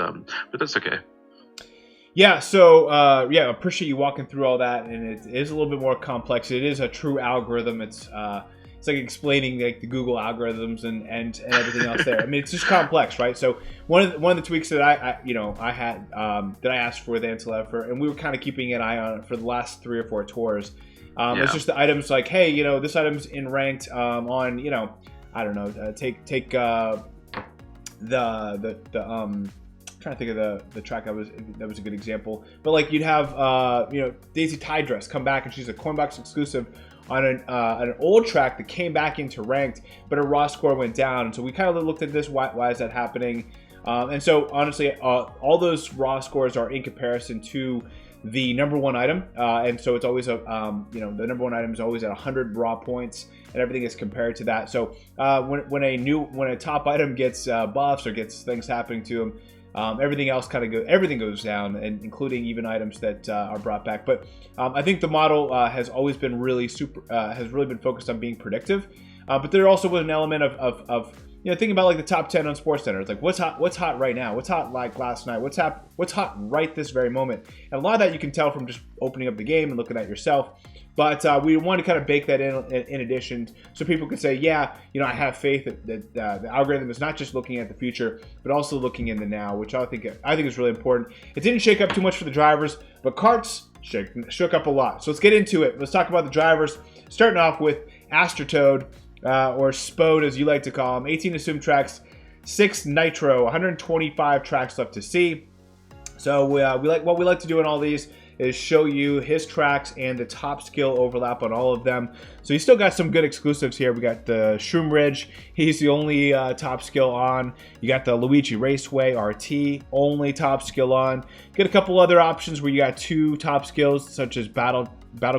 that's okay. Yeah, so appreciate you walking through all that, and it is a little bit more complex. It is a true algorithm. It's like explaining the Google algorithms and everything else there. I mean, it's just complex, right? So one of the tweaks that I had that I asked for the Antilev for, and we were kind of keeping an eye on it for the last 3 or 4 tours. It's just the items hey, this item's in ranked on I don't know, take the trying to think of the track that was a good example, but you'd have Daisy Tie Dress come back, and she's a Coinbox exclusive on an old track that came back into ranked, but her raw score went down. And so we kind of looked at this. Why is that happening? And so honestly, all those raw scores are in comparison to the number 1 item, and so it's always the number 1 item is always at 100 raw points, and everything is compared to that. So when a top item gets buffs or gets things happening to them, everything else everything goes down, and including even items that are brought back. But I think the model has always been really been focused on being predictive. But there also was an element of thinking about the top 10 on SportsCenter. It's what's hot right now? What's hot last night? What's hot right this very moment? And a lot of that you can tell from just opening up the game and looking at yourself. But we want to kind of bake that in addition, so people can say, I have faith that the algorithm is not just looking at the future, but also looking in the now, which I think is really important. It didn't shake up too much for the drivers, but Karts shook up a lot. So let's get into it. Let's talk about the drivers, starting off with Astrotoad, or Spode as you like to call him. 18 assumed tracks, 6 nitro, 125 tracks left to see. So what we like to do in all these is show you his tracks and the top skill overlap on all of them. So you still got some good exclusives here. We got the Shroom Ridge. He's the only top skill on. You got the Luigi Raceway RT, only top skill on. You got a couple other options where you got 2 top skills, such as Battle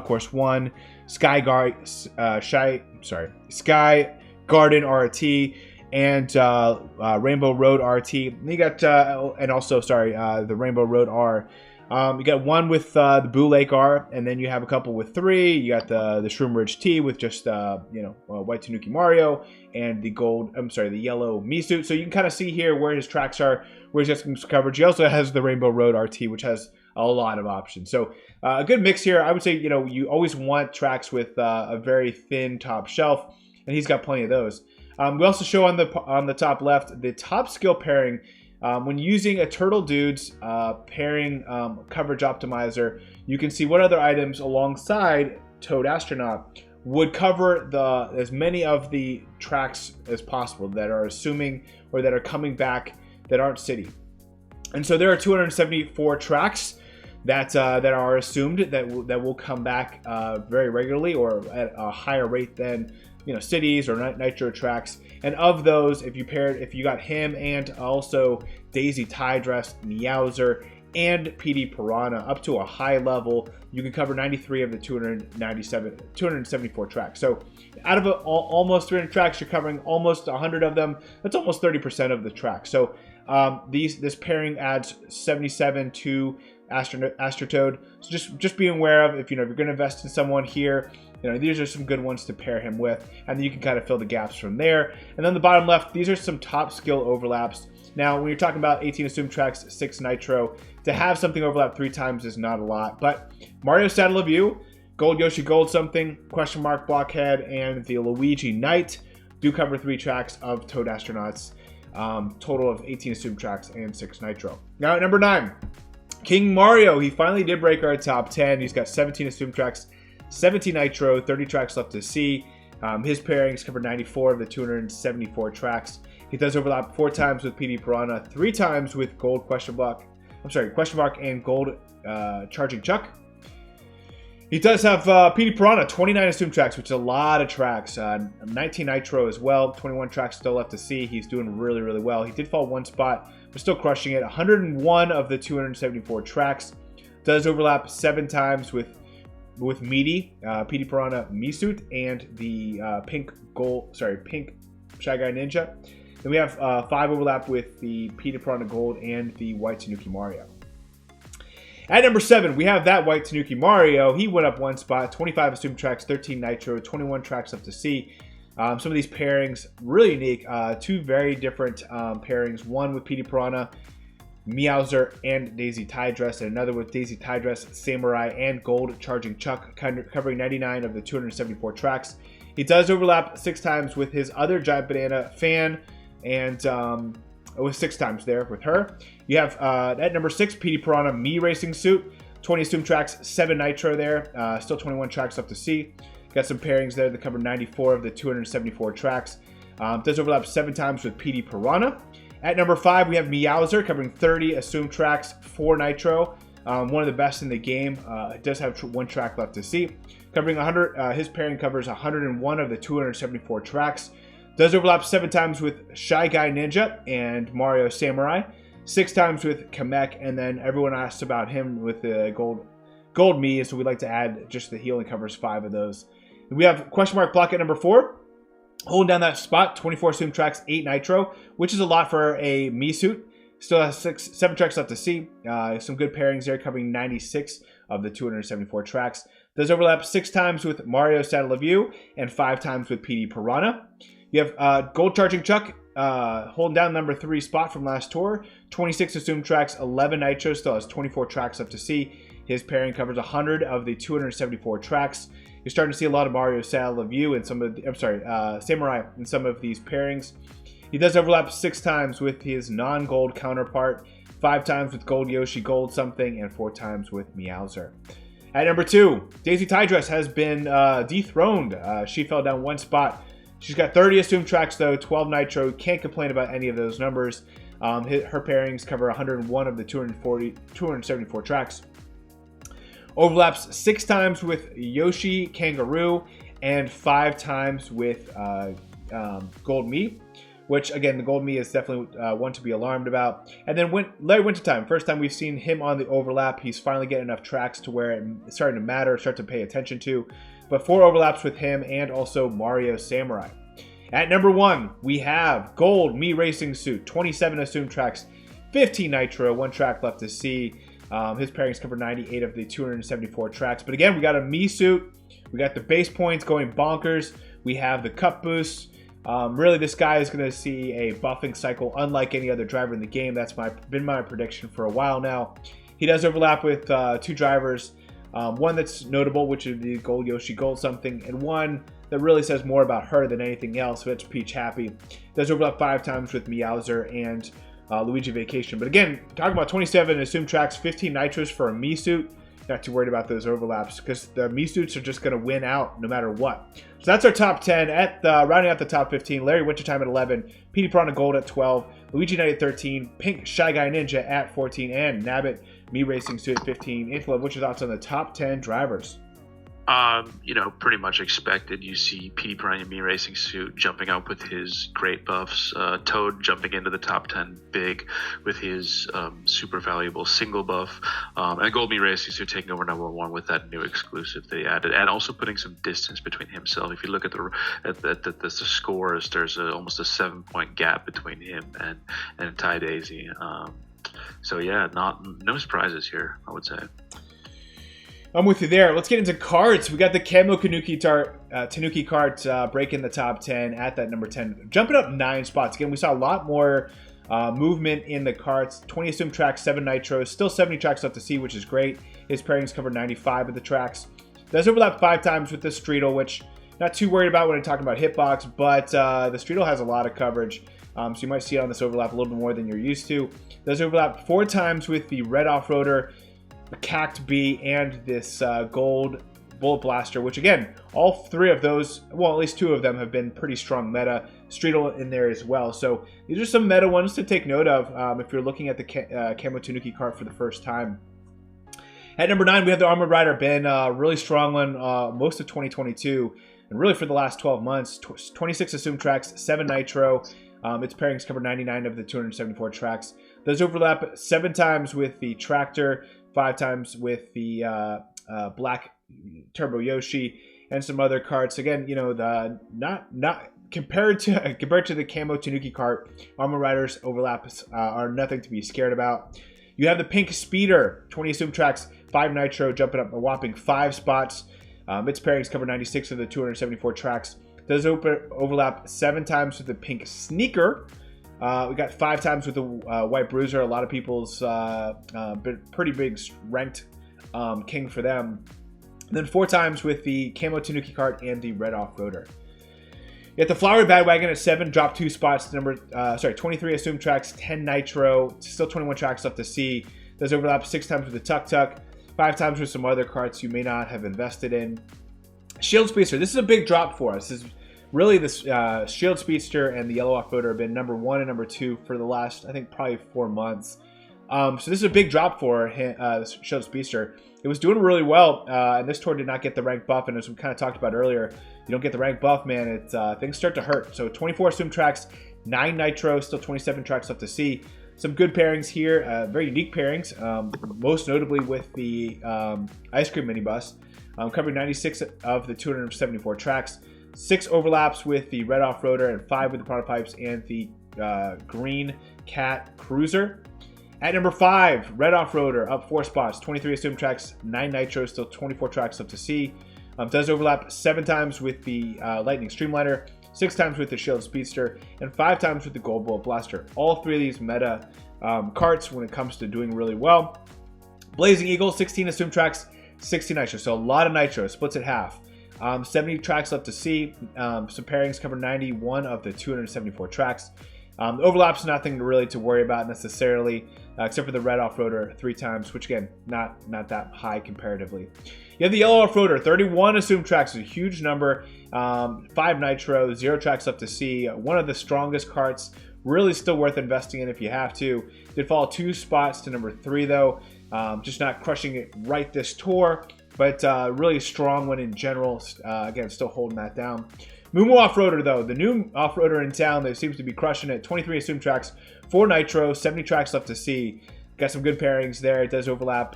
Course 1, Sky Garden RT, and Rainbow Road RT. And you got the Rainbow Road R. You got one with the Boo Lake R, and then you have a couple with 3. You got the Shroom Ridge T with just White Tanuki Mario and the yellow Mii suit. So you can kind of see here where his tracks are, where he's got some coverage. He also has the Rainbow Road RT, which has a lot of options. So a good mix here. I would say you always want tracks with a very thin top shelf, and he's got plenty of those. We also show on the top left the top skill pairing. When using a Turtle Dudes pairing coverage optimizer, you can see what other items alongside Toad Astronaut would cover as many of the tracks as possible that are assuming or that are coming back that aren't city. And so there are 274 tracks that are assumed that will come back very regularly or at a higher rate than cities or nitro tracks. And of those, if you got him and also Daisy Tidress, Meowser, and PD Piranha up to a high level, you can cover 93 of the 274 tracks. So out of almost 300 tracks, you're covering almost 100 of them. That's almost 30% of the track. So this pairing adds 77 to Astrotoad. So just be aware of if you're going to invest in someone here. These are some good ones to pair him with, and then you can kind of fill the gaps from there. And then the bottom left, these are some top skill overlaps. Now, when you're talking about 18 assumed tracks, 6 nitro, to have something overlap 3 times is not a lot. But Mario Saddle of You, Gold Yoshi Gold something, Question Mark Blockhead, and the Luigi Knight do cover 3 tracks of Toad Astronauts. Total of 18 assumed tracks and 6 nitro. Now at number 9, King Mario. He finally did break our top 10. He's got 17 assumed tracks, 17 nitro, 30 tracks left to see. His pairings cover 94 of the 274 tracks. He does overlap 4 times with PD Piranha, 3 times with Gold Question Mark and Gold Charging Chuck. He does have PD Piranha, 29 assumed tracks, which is a lot of tracks. 19 nitro as well, 21 tracks still left to see. He's doing really, really well. He did fall 1 spot, but still crushing it. 101 of the 274 tracks. Does overlap 7 times with Meaty, PD Piranha Mii suit, and the pink Shy Guy Ninja. Then we have 5 overlap with the PD Piranha Gold and the White Tanuki Mario. At number 7, we have that White Tanuki Mario. He went up 1 spot, 25 assumed tracks, 13 nitro, 21 tracks left to see. Some of these pairings really unique. 2 very different pairings. One with PD Piranha, Meowser, and Daisy Tidress, and another with Daisy Tidress, Samurai, and Gold Charging Chuck, covering 99 of the 274 tracks. He does overlap 6 times with his other Giant Banana fan, and it was 6 times there with her. You have at number 6, PD Piranha Mii Racing Suit, 20 assumed tracks, 7 nitro there, still 21 tracks left to see. Got some pairings there that cover 94 of the 274 tracks. Does overlap 7 times with PD Piranha. At number 5, we have Meowser covering 30 assumed tracks, 4 nitro. One of the best in the game. It does have 1 track left to see. Covering 100, his pairing covers 101 of the 274 tracks. Does overlap 7 times with Shy Guy Ninja and Mario Samurai. 6 times with Kamek, and then everyone asked about him with the Gold Mii, so we'd like to add just the healing covers 5 of those. We have Question Mark Block at number 4. Holding down that spot, 24 assumed tracks, 8 nitro, which is a lot for a Mii suit. Still has 7 tracks left to see. Some good pairings there, covering 96 of the 274 tracks. Does overlap 6 times with Mario Saddle of You and 5 times with PD Piranha. You have Gold Charging Chuck holding down number 3 spot from last tour. 26 assumed tracks, 11 nitro, still has 24 tracks left to see. His pairing covers 100 of the 274 tracks. You're starting to see a lot of Mario Saddle of You and Samurai in some of these pairings. He does overlap 6 times with his non-gold counterpart, 5 times with Gold Yoshi Gold something, and 4 times with Meowser. At number 2, Daisy Tidress has been dethroned. She fell down 1 spot. She's got 30 assumed tracks though, 12 nitro. Can't complain about any of those numbers. Her pairings cover 101 of the 274 tracks. Overlaps 6 times with Yoshi Kangaroo and 5 times with Gold Mii, which again, the Gold Mii is definitely one to be alarmed about. And then Larry Wintertime, first time we've seen him on the overlap. He's finally getting enough tracks to where it's starting to matter, start to pay attention to. but 4 overlaps with him and also Mario Samurai. At number 1, we have Gold Me Racing Suit, 27 assumed tracks, 15 Nitro, 1 track left to see. His pairings cover 98 of the 274 tracks. But again, we got a Me suit. We got the base points going bonkers. We have the cup boosts. Really, this guy is going to see a buffing cycle unlike any other driver in the game. That's been my prediction for a while now. He does overlap with 2 drivers. One that's notable, which is the Gold Yoshi Gold something, and one that really says more about her than anything else, so that's Peach Happy. Does overlap 5 times with Meowser and Luigi Vacation. But again, talking about 27 assumed tracks, 15 Nitros for a Me suit. Not too worried about those overlaps because the Me suits are just going to win out no matter what. So that's our top 10. Rounding out the top 15, Larry Wintertime at 11, Petey Piranha Gold at 12, Luigi Knight at 13, Pink Shy Guy Ninja at 14, and Nabbit Me Racing Suit at 15. Antilev, what's your thoughts on the top 10 drivers? Pretty much expected. You see Petey Piranha Me Racing Suit jumping up with his great buffs. Toad jumping into the top 10 big with his super valuable single buff. And Gold Me Racing Suit taking over number 1 with that new exclusive they added, and also putting some distance between himself. If you look at the scores, there's almost a 7-point gap between him and Ty Daisy. So yeah, no surprises here, I would say. I'm with you there. Let's get into Karts. We got the Camo Tanuki Kart breaking the top 10 at that number 10. Jumping up 9 spots. Again, we saw a lot more movement in the Karts. 20 assumed tracks, 7 Nitros. Still 70 tracks left to see, which is great. His pairings cover 95 of the tracks. Does overlap 5 times with the Streetle, which not too worried about when I'm talking about hitbox, but the Streetle has a lot of coverage. So you might see it on this overlap a little bit more than you're used to. Does overlap 4 times with the Red Off-Roader, Cact B, and this Gold Bullet Blaster, which again, all 3 of those, well, at least 2 of them have been pretty strong meta. Streetle in there as well. So these are some meta ones to take note of if you're looking at the Camo Tanuki Kart for the first time. At number 9, we have the Armored Rider. Been a really strong one most of 2022, and really for the last 12 months. 26 assumed tracks, 7 Nitro. Its pairings cover 99 of the 274 tracks. Those overlap 7 times with the Tractor, 5 times with the Black Turbo Yoshi, and some other carts. Again, the not compared to the Camo Tanuki Kart, Armor Riders overlaps are nothing to be scared about. You have the Pink Speeder, 20 assumed tracks, 5 Nitro, jumping up a whopping 5 spots. Its pairings cover 96 of the 274 tracks. Does overlap 7 times with the Pink Sneaker. We got 5 times with the White Bruiser. A lot of people's pretty big ranked king for them. And then 4 times with the Camo Tanuki Kart and the Red Off-Roader. You got the Flowery Badwagon at 7, drop 2 spots to 23 assumed tracks, 10 Nitro, still 21 tracks left to see. Does overlap 6 times with the Tuk Tuk, 5 times with some other carts you may not have invested in. Shield Speedster, this is a big drop for us. This is really this Shield Speedster and the Yellow Off-Roader have been number 1 and number 2 for the last, I think, probably 4 months. So this is a big drop for Shield Speedster. It was doing really well, and this tour did not get the rank buff, and as we kind of talked about earlier, you don't get the rank buff, man, things start to hurt. So 24 assumed tracks, 9 Nitro, still 27 tracks left to see. Some good pairings here, very unique pairings, most notably with the Ice Cream Minibus, covering 96 of the 274 tracks, 6 overlaps with the Red Off-Roader, and 5 with the Prototypes and the Green Cat Cruiser. At number 5, Red Off-Roader, up 4 spots, 23 assumed tracks, 9 Nitro, still 24 tracks left to see. Does overlap 7 times with the Lightning Streamliner, 6 times with the Shield Speedster, and 5 times with the Gold Bullet Blaster. All 3 of these meta carts when it comes to doing really well. Blazing Eagle, 16 assumed tracks, 60 Nitro, so a lot of Nitro, splits it half. 70 tracks left to see. Some pairings cover 91 of the 274 tracks. The overlap's nothing really to worry about necessarily, except for the Red Off-Roader 3 times, which again, not that high comparatively. You have the Yellow Off-Roader, 31 assumed tracks, a huge number. 5 Nitro, 0 tracks left to see. One of the strongest carts, really still worth investing in if you have to. Did fall 2 spots to number 3 though, just not crushing it right this tour, but really strong one in general. Again, still holding that down. Moo Off-Roader though, the new off-roader in town that seems to be crushing it. 23 assumed tracks, 4 Nitro, 70 tracks left to see. Got some good pairings there. It does overlap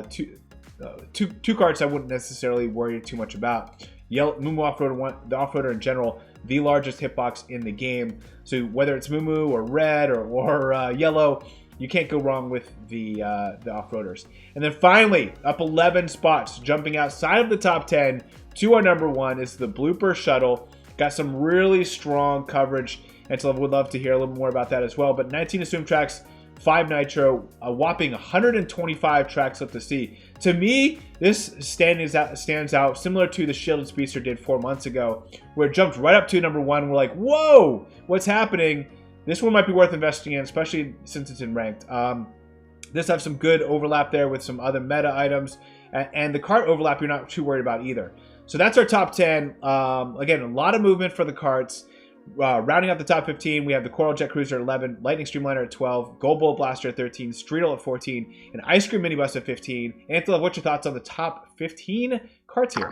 two carts I wouldn't necessarily worry too much about. Mumu Offroader, the Offroader in general, the largest hitbox in the game. So whether it's Mumu or Red or Yellow, you can't go wrong with the Offroaders. And then finally, up 11 spots, jumping outside of the top 10 to our number 1 is the Blooper Shuttle. Got some really strong coverage, and so I would love to hear a little more about that as well. But 19 assumed tracks, 5 nitro, a whopping 125 tracks left to see. To me, this stands out similar to the Shielded Speedster did 4 months ago, where it jumped right up to number 1. We're like, whoa, what's happening? This one might be worth investing in, especially since it's in ranked. This has some good overlap there with some other meta items, and the Kart overlap you're not too worried about either. So that's our top 10. Again, a lot of movement for the Karts. Rounding out the top 15, we have the Coral Jet Cruiser at 11, Lightning Streamliner at 12, Gold Bull Blaster at 13, Streetle at 14, and Ice Cream Minibus at 15. Antilev, what's your thoughts on the top 15 Karts here?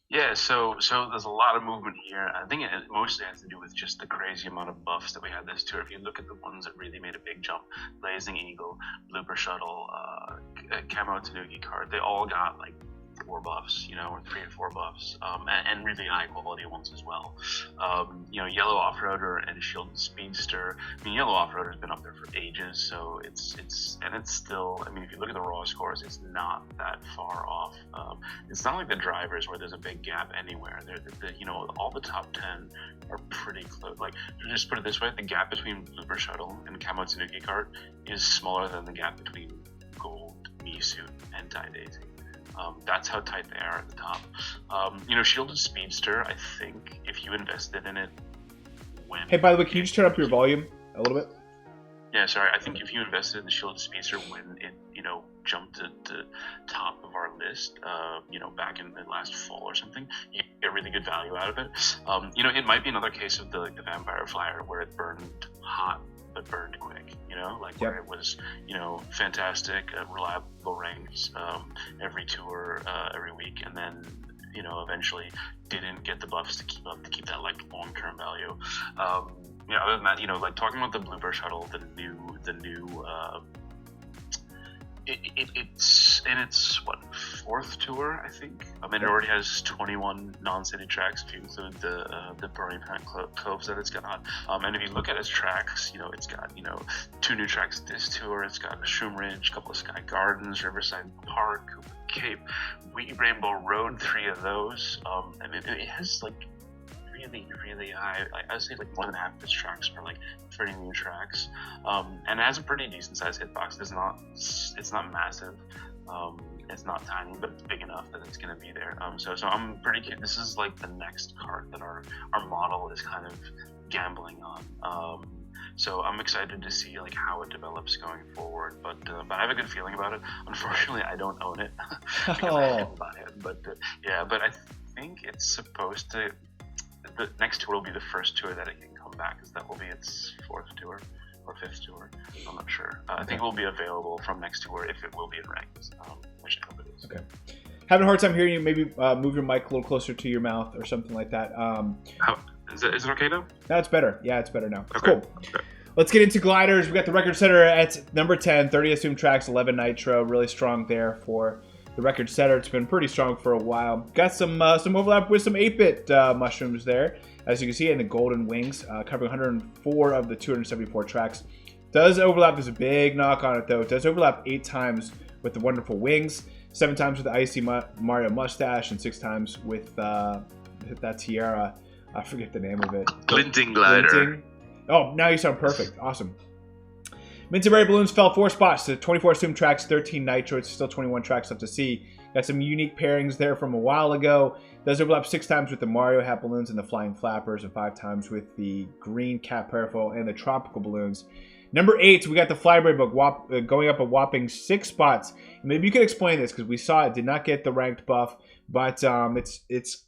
Yeah, so there's a lot of movement here. I think it mostly has to do with just the crazy amount of buffs that we had this tour. If you look at the ones that really made a big jump, Blazing Eagle, Blooper Shuttle, Camo Tanuki Kart, they all got like 4 buffs, or 3 or 4 buffs, and really high quality ones as well. Yellow Offroader and Shielded Speedster. I mean, Yellow Offroader has been up there for ages, so it's still. I mean, if you look at the raw scores, it's not that far off. It's not like the drivers where there's a big gap anywhere. All the top 10 are pretty close. Like, just put it this way: the gap between Blooper Shuttle and Camo Tanuki Kart is smaller than the gap between Gold, Misu, and Tai Daisy. That's how tight they are at the top. Shielded Speedster, I think if you invested in it when... Hey, by the way, can you just turn up your volume a little bit? Yeah, sorry. I think if you invested in the Shielded Speedster when it, jumped to the top of our list, back in the last fall or something, you get really good value out of it. It might be another case of the Vampire Flyer where it burned hot but burned quick, where it was, fantastic, reliable ranks every tour, every week, and then, eventually didn't get the buffs to keep that like long-term value. Other than that, like talking about the Blooper Shuttle, the new it's in its fourth tour, I think. It already has 21 non-city tracks if you include the Burning Plant Coves that it's got. And if you look at its tracks, it's got 2 new tracks this tour. It's got Shroom Ridge, a couple of Sky Gardens, Riverside Park, Cooper Cape, Wheat Rainbow Road, 3 of those. And it has like really high. I would say like more than half of its tracks are like 30 new tracks, and it has a pretty decent sized hitbox. It's not massive, it's not tiny, but it's big enough that it's going to be there. So I'm pretty curious. This is like the next card that our model is kind of gambling on. So I'm excited to see like how it develops going forward, but I have a good feeling about it. Unfortunately, I don't own it because I didn't buy it, but but I think it's supposed to. The next tour will be the first tour that it can come back, because that will be its 4th tour or 5th tour. I'm not sure. I think it will be available from next tour if it will be in ranked, which I hope it is. Okay. Having a hard time hearing you. Maybe move your mic a little closer to your mouth or something like that. Is it okay now? No, it's better. Yeah, it's better now. Okay. Cool. Okay. Let's get into gliders. We got the record setter at number 10, 30 assumed tracks, 11 nitro. Really strong there for the record setter. It's been pretty strong for a while. Got some overlap with some 8-bit mushrooms there, as you can see, in the Golden Wings, covering 104 of the 274 tracks. Does overlap. There's a big knock on it, though. It does overlap 8 times with the Wonderful Wings, 7 times with the Icy Mario Mustache, and 6 times with that Tiara. I forget the name of it. Glinting Glider. Glinting. Oh, now you sound perfect. Awesome. Minty Berry Balloons fell 4 spots to 24 assumed tracks, 13 nitro. It's still 21 tracks left to see. Got some unique pairings there from a while ago. Does overlap 6 times with the Mario Hat Balloons and the Flying Flappers, and 5 times with the Green Cat Parafoil and the Tropical Balloons. Number 8, we got the Flyberry Book going up a whopping 6 spots. Maybe you could explain this, because we saw it did not get the ranked buff, but it's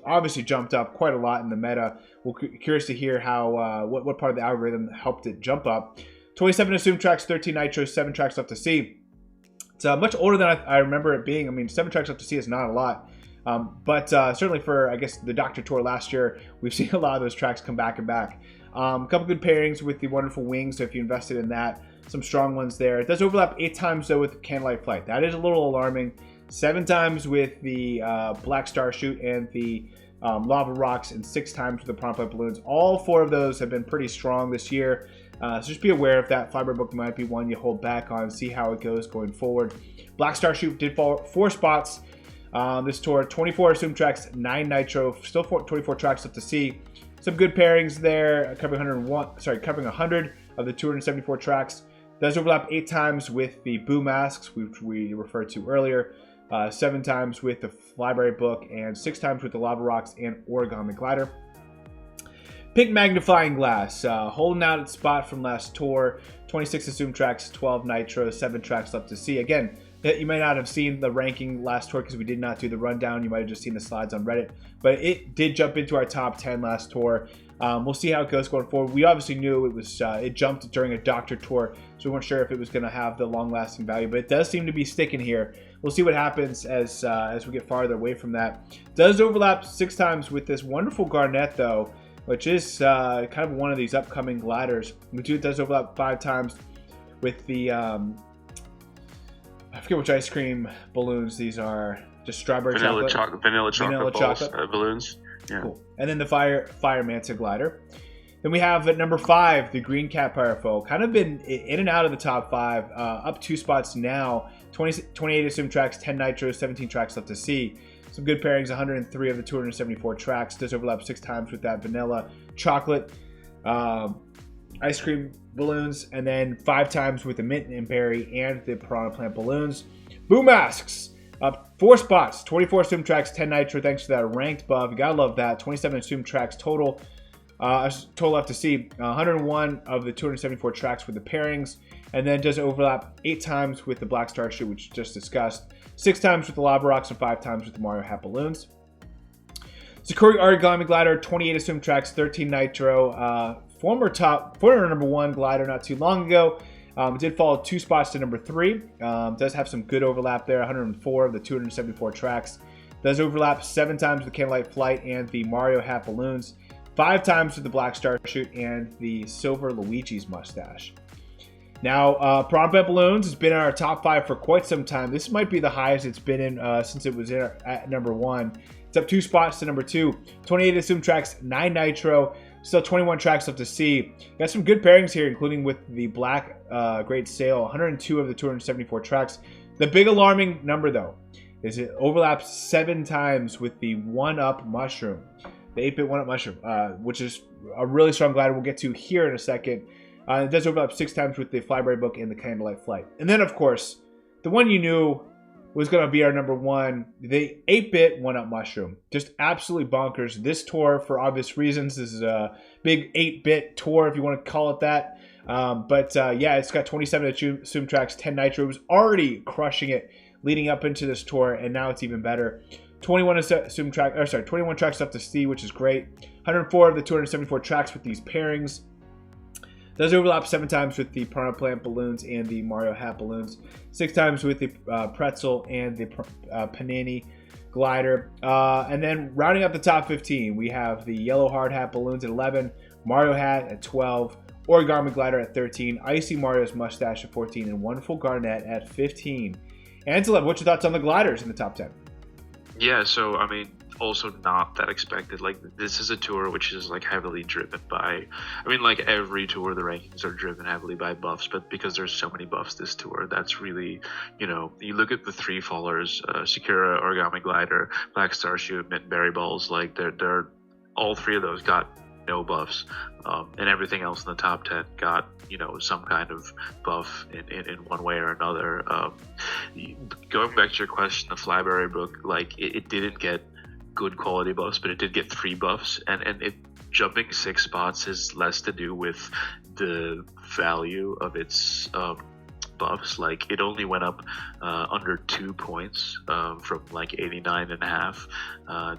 obviously jumped up quite a lot in the meta. We're curious to hear how what part of the algorithm helped it jump up. 27 assumed tracks, 13 nitros, 7 tracks left to see. It's much older than I remember it being. I mean, 7 tracks left to see is not a lot. But certainly for, I guess, the Doctor Tour last year, we've seen a lot of those tracks come back and back. A couple good pairings with the Wonderful Wings, so if you invested in that, some strong ones there. It does overlap 8 times, though, with Candlelight Flight. That is a little alarming. 7 times with the Black Star Chute and the Lava Rocks, and 6 times with the Piranha Plant Balloons. All 4 of those have been pretty strong this year. So just be aware if that Flyby book might be one you hold back on, see how it goes going forward. Black Star Chute did fall 4 spots this tour. 24 assumed tracks, 9 nitro, still 24 tracks left to see. Some good pairings there, covering 100 of the 274 tracks. Does overlap 8 times with the Boo Masks, which we referred to earlier. 7 times with the Flyby book, and 6 times with the Lava Rocks and Origami Glider. Pink Magnifying Glass, holding out its spot from last tour. 26 assumed tracks, 12 nitro, 7 tracks left to see. Again, you may not have seen the ranking last tour because we did not do the rundown. You might have just seen the slides on Reddit, but it did jump into our top 10 last tour. We'll see how it goes going forward. We obviously knew it jumped during a doctor tour, so we weren't sure if it was going to have the long-lasting value, but it does seem to be sticking here. We'll see what happens as we get farther away from that. Does overlap 6 times with this wonderful Garnet, though, which is kind of one of these upcoming gliders. It does overlap 5 times with the I forget which ice cream balloons these are. Just strawberry chocolate. Vanilla chocolate balloons. Yeah. Cool. And then the Fire Manta glider. Then we have at number 5, the Green Cat Pyrofoil. Kind of been in and out of the top 5. Up 2 spots now. 28 assumed tracks, 10 nitros, 17 tracks left to see. Some good pairings, 103 of the 274 tracks. Does overlap 6 times with that vanilla chocolate ice cream balloons, and then 5 times with the mint and berry and the Piranha Plant balloons. Boo Masks, up 4 spots, 24 assumed tracks, 10 nitro, thanks to that ranked buff. You gotta love that. 27 assumed tracks total. Total left to see. 101 of the 274 tracks with the pairings, and then does overlap 8 times with the Black Star Chute, which we just discussed. 6 times with the Lava Rocks, and 5 times with the Mario Hat balloons. Sakura Origami Glider, 28 assumed tracks, 13 nitro. Former number 1 glider not too long ago. It did fall 2 spots to number 3. Does have some good overlap there. 104 of the 274 tracks. Does overlap 7 times with the Candlelight Flight and the Mario Hat balloons. 5 times with the Black Star Chute and the Silver Luigi's mustache. Now, Piranha Plant balloons has been in our top 5 for quite some time. This might be the highest it's been in since it was at number 1. It's up 2 spots to number 2. 28 assumed tracks, 9 nitro. Still 21 tracks left to see. Got some good pairings here, including with the Black Great Sail. 102 of the 274 tracks. The big alarming number, though, is it overlaps 7 times with the 1-Up Mushroom. The 8-bit 1-Up Mushroom, which is a really strong glider we'll get to here in a second. It does overlap 6 times with the Flyby book and the Candlelight Flight. And then, of course, the one you knew was going to be our number 1, the 8-bit 1-Up Mushroom. Just absolutely bonkers. This tour, for obvious reasons, this is a big 8-bit tour, if you want to call it that. Yeah, it's got 27 assumed tracks, 10 nitro. It was already crushing it leading up into this tour, and now it's even better. 21 tracks left to see, which is great. 104 of the 274 tracks with these pairings. Does overlap 7 times with the Piranha Plant balloons and the Mario Hat balloons. 6 times with the Pretzel and the Panini glider. And then rounding up the top 15, we have the Yellow Hard Hat balloons at 11, Mario Hat at 12, Origami Glider at 13, Icy Mario's mustache at 14, and Wonderful Garnet at 15. Antilev, what's your thoughts on the gliders in the top 10? Yeah, so I mean, also not that expected. Like, this is a tour which is like heavily driven by, I mean, like every tour the rankings are driven heavily by buffs, but because there's so many buffs this tour, that's really, you know, you look at the 3 fallers, Sakura, Origami Glider, Black Star Chute, Mint Berry Balls, like they're all 3 of those got no buffs, and everything else in the top 10 got, you know, some kind of buff in one way or another. Going back to your question, the Flyby book, like it didn't get good quality buffs, but it did get 3 buffs, and it jumping 6 spots has less to do with the value of its buffs. Like, it only went up under 2 points, from like 89.5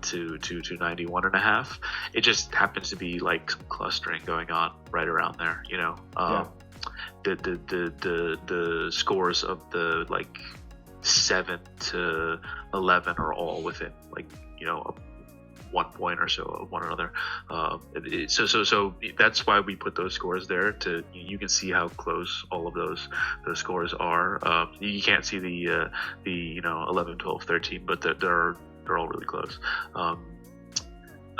to 91.5. It just happens to be like some clustering going on right around there, you know. The scores of the like 7 to 11 are all within, like, you know, 1 point or so of one another. So that's why we put those scores there. You can see how close all of those scores are. You can't see the 11, 12, 13, but they're all really close.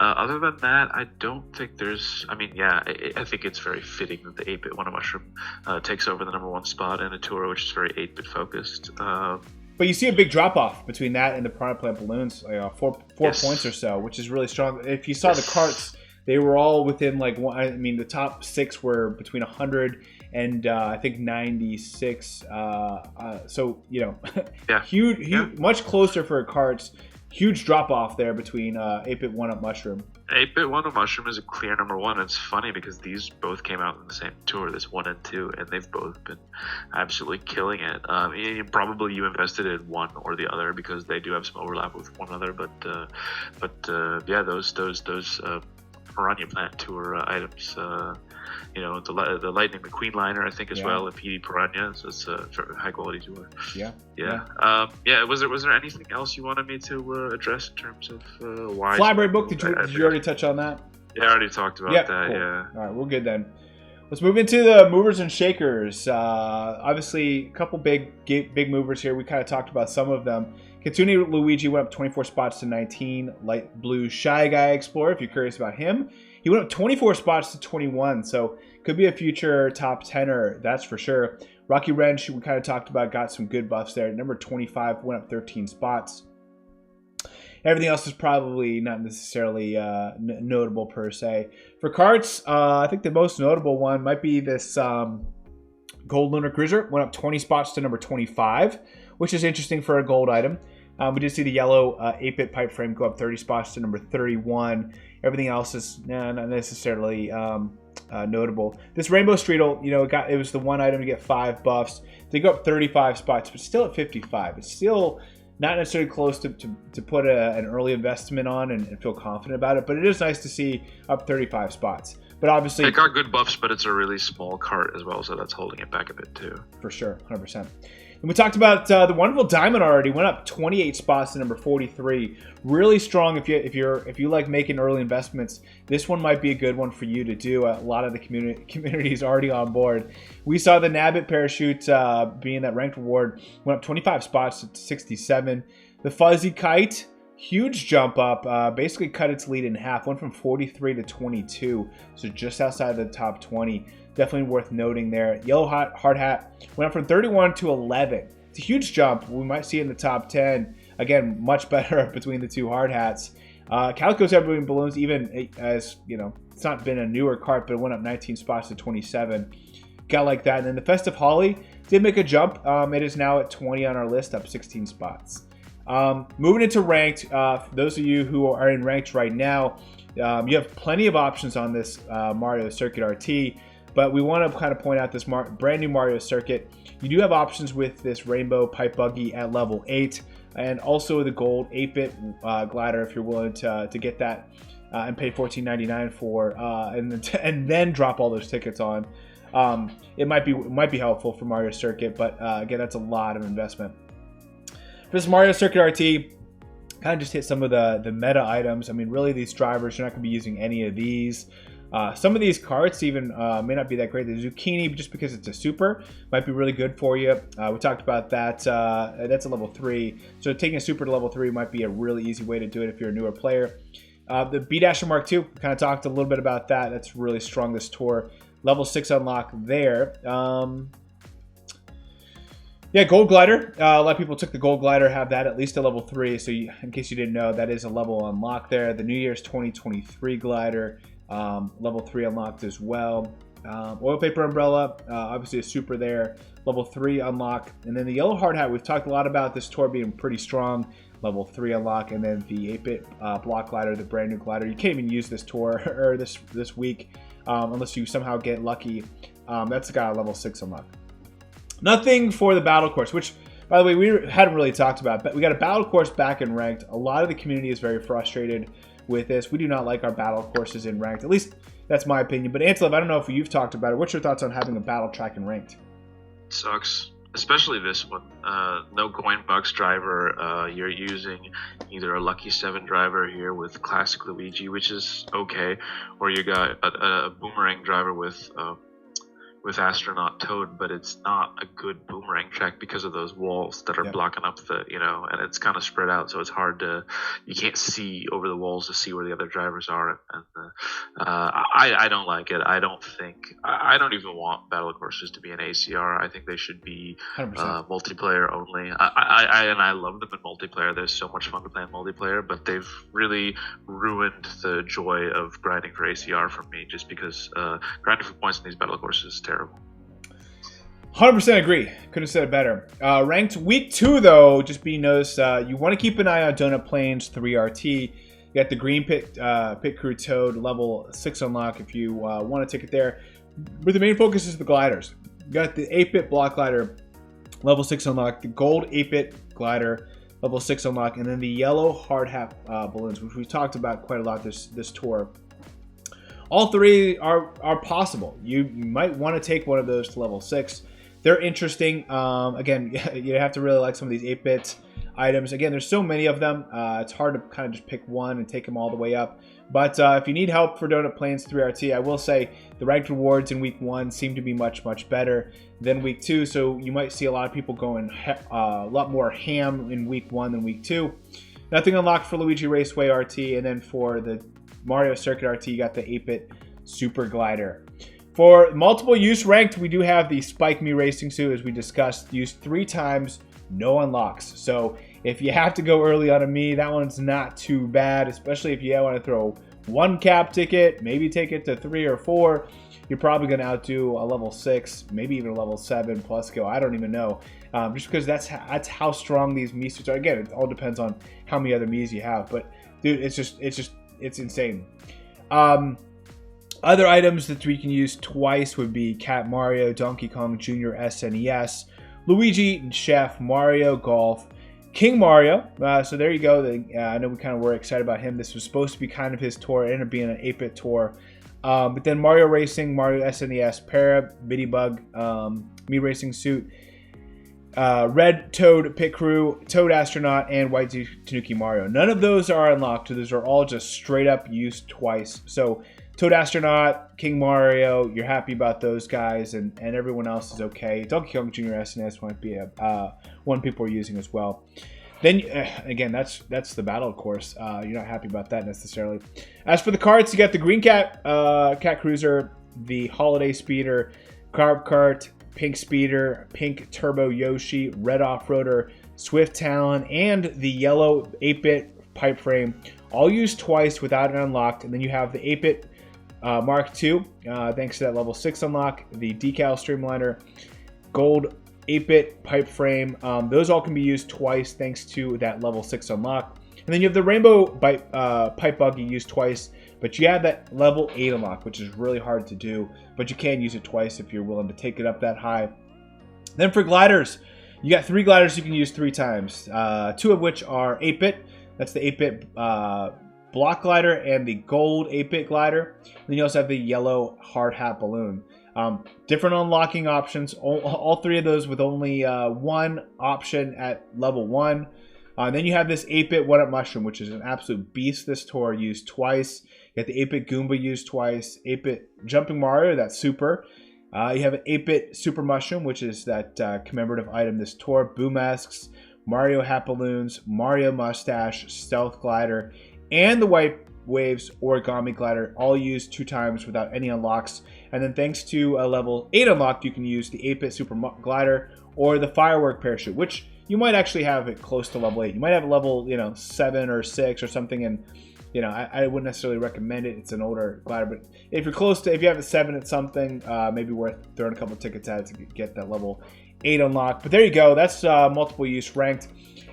Other than that, I don't think there's. I mean, yeah, I think it's very fitting that the 8-bit Wonder Mushroom takes over the #1 spot in a tour which is very 8-bit focused. But you see a big drop off between that and the Piranha Plant Balloons, four points or so, which is really strong. If you saw the Karts, they were all within like one. I mean, the top 6 were between 100 and I think 96. So huge, much closer for Karts. Huge drop off there between 8-bit 1-Up Mushroom. 8-bit 1-Up Mushroom is a clear #1. It's funny because these both came out in the same tour, this 1 and 2, and they've both been absolutely killing it. Probably you invested in one or the other because they do have some overlap with one another. But those Piranha Plant Tour items. The Lightning McQueen liner, I think, as well, and PD Piranha. So it's a high quality tour. Yeah. Was there anything else you wanted me to address in terms of why? Flyberry book. Did you already touch on that? Yeah, I already talked about that. Cool. Yeah. All right, we're good then. Let's move into the movers and shakers. Obviously, a couple big movers here. We kind of talked about some of them. Kitsune Luigi went up 24 spots to 19. Light Blue Shy Guy Explorer, if you're curious about him, he went up 24 spots to 21. So could be a future top 10er, that's for sure. Rocky Wrench, we kind of talked about, got some good buffs there. Number 25 went up 13 spots. Everything else is probably not necessarily notable per se. For Karts, I think the most notable one might be this Gold Lunar Cruiser. Went up 20 spots to number 25, which is interesting for a gold item. We did see the yellow 8-bit pipe frame go up 30 spots to number 31. Everything else is not necessarily notable. This Rainbow Streetle, it was the one item to get 5 buffs. They go up 35 spots, but still at 55. It's still not necessarily close to put an early investment on and feel confident about it, but it is nice to see up 35 spots. But obviously, it got good buffs, but it's a really small cart as well, so that's holding it back a bit too. For sure, 100%. And we talked about the wonderful Diamond already. Went up 28 spots to number 43. Really strong if you like making early investments. This one might be a good one for you to do. A lot of the community is already on board. We saw the Nabbit parachute being that ranked reward. Went up 25 spots to 67. The Fuzzy Kite, huge jump up. Basically cut its lead in half. Went from 43 to 22. So just outside the top 20. Definitely worth noting there. Yellow Hard Hat went up from 31 to 11. It's a huge jump. We might see it in the top 10. Again, much better between the two hard hats. Calico's Evergreen Balloons, even as, it's not been a newer cart, but it went up 19 spots to 27. Got like that. And then the Festive Holly did make a jump. It is now at 20 on our list, up 16 spots. Moving into ranked, for those of you who are in ranked right now, you have plenty of options on this Mario Circuit RT. But we want to kind of point out this brand new Mario Circuit. You do have options with this Rainbow Pipe Buggy at level 8, and also the gold 8-bit glider if you're willing to get that and pay $14.99 for, and then drop all those tickets on. It might be helpful for Mario Circuit, but again, that's a lot of investment. For this Mario Circuit RT, kind of just hit some of the meta items. I mean, really, these drivers, you're not going to be using any of these. Some of these carts even may not be that great. The Zucchini, just because it's a super, might be really good for you. We talked about that. That's a level 3. So taking a super to level 3 might be a really easy way to do it if you're a newer player. The B-Dasher Mark II, kind of talked a little bit about that. That's really strong this tour. Level 6 unlock there. Yeah, Gold Glider. A lot of people took the Gold Glider, have that at least a level 3. So in case you didn't know, that is a level unlock there. The New Year's 2023 Glider. Level 3 unlocked as well. Oil Paper Umbrella, obviously a super there. Level 3 unlock. And then the Yellow Hard Hat, we've talked a lot about this tour being pretty strong. Level 3 unlock. And then the 8-bit block glider, the brand new glider. You can't even use this tour or this week unless you somehow get lucky. That's got a level 6 unlock. Nothing for the battle course, which, by the way, we hadn't really talked about. But we got a battle course back in ranked. A lot of the community is very frustrated with this. We do not like our battle courses in ranked. At least that's my opinion. But Antilev, I don't know if you've talked about it. What's your thoughts on having a battle track in ranked? Sucks. especially this one. No coin box driver. You're using either a Lucky 7 driver here with Classic Luigi, which is okay, or you got a boomerang driver with Astronaut Toad, but it's not a good boomerang track because of those walls that are blocking up the, and it's kind of spread out, so it's hard you can't see over the walls to see where the other drivers are. And I don't like it. I don't even want battle courses to be an ACR. I think they should be multiplayer only. I love them in multiplayer. There's so much fun to play in multiplayer, but they've really ruined the joy of grinding for ACR for me, just because grinding for points in these battle courses is terrible. 100% agree. Could have said it better. Ranked week 2, though, just be noticed, you want to keep an eye on Donut Plains 3RT. You got the Green Pit Crew Toad, level 6 unlock if you want to take it there. But the main focus is the gliders. You got the 8-bit block glider, level 6 unlock, the gold 8-bit glider, level 6 unlock, and then the yellow hard hat balloons, which we've talked about quite a lot this tour. All three are possible. You might want to take one of those to level 6. They're interesting. Again, you have to really like some of these 8-bit items. Again, there's so many of them. It's hard to kind of just pick one and take them all the way up. But if you need help for Donut Plains 3RT, I will say the ranked rewards in week 1 seem to be much, much better than week 2. So you might see a lot of people going a lot more ham in week 1 than week 2. Nothing unlocked for Luigi Raceway RT. And then for the Mario Circuit RT, you got the 8-bit Super Glider. For multiple use ranked, we do have the Spike Me Racing Suit, as we discussed, used 3 times, no unlocks. So if you have to go early on a me, that one's not too bad, especially if you want to throw 1 cap ticket, maybe take it to 3 or 4. You're probably going to outdo a level 6, maybe even a level 7 plus go. I don't even know. Just because that's how strong these me suits are. Again, it all depends on how many other me's you have. But dude, it's insane. Other items that we can use twice would be Cat Mario, Donkey Kong Jr. SNES, Luigi Chef, Mario Golf, King Mario. So there you go. I know we kind of were excited about him. This was supposed to be kind of his tour. It ended up being an 8-bit tour. But then Mario Racing, Mario SNES, Para, Biddy-Bug, Me Racing Suit, Red Toad Pit Crew, Toad Astronaut, and White Tanuki Mario. None of those are unlocked. Those are all just straight up used twice. So Toad Astronaut, King Mario, you're happy about those guys, and everyone else is okay. Donkey Kong Jr. SNES might be one people are using as well. Then, again, that's the battle course. You're not happy about that necessarily. As for the carts, you got the Green Cat Cruiser, the Holiday Speeder, Carb Kart, Pink Speeder, Pink Turbo Yoshi, Red Off-Roader, Swift Talon, and the yellow 8-bit pipe frame, all used twice without an unlocked. And then you have the 8-bit Mark II, thanks to that level 6 unlock, the Decal Streamliner, gold 8-bit pipe frame. Those all can be used twice thanks to that level 6 unlock. And then you have the Rainbow Pipe Buggy used twice, but you have that level 8 unlock, which is really hard to do, but you can use it twice if you're willing to take it up that high. Then for gliders, you got 3 gliders you can use 3 times, 2 of which are 8-bit. That's the 8-bit block glider and the gold 8-bit glider. And then you also have the yellow hard hat balloon. Different unlocking options, all 3 of those with only 1 option at level 1. Then you have this 8-bit 1-up mushroom, which is an absolute beast this tour, used twice. You got the 8-bit Goomba used twice, 8-bit Jumping Mario, that's super. You have an 8-bit Super Mushroom, which is that commemorative item this tour, Boo Masks, Mario Hat Balloons, Mario Mustache, Stealth Glider, and the White Waves Origami Glider, all used 2 times without any unlocks. And then thanks to a level 8 unlock, you can use the 8-bit Super Glider or the Firework Parachute, which you might actually have it close to level 8. You might have a level, 7 or 6 or something, and I wouldn't necessarily recommend it. It's an older glider, but if you have a 7 at something, maybe worth throwing a couple tickets at it to get that level 8 unlocked. But there you go. That's multiple use ranked.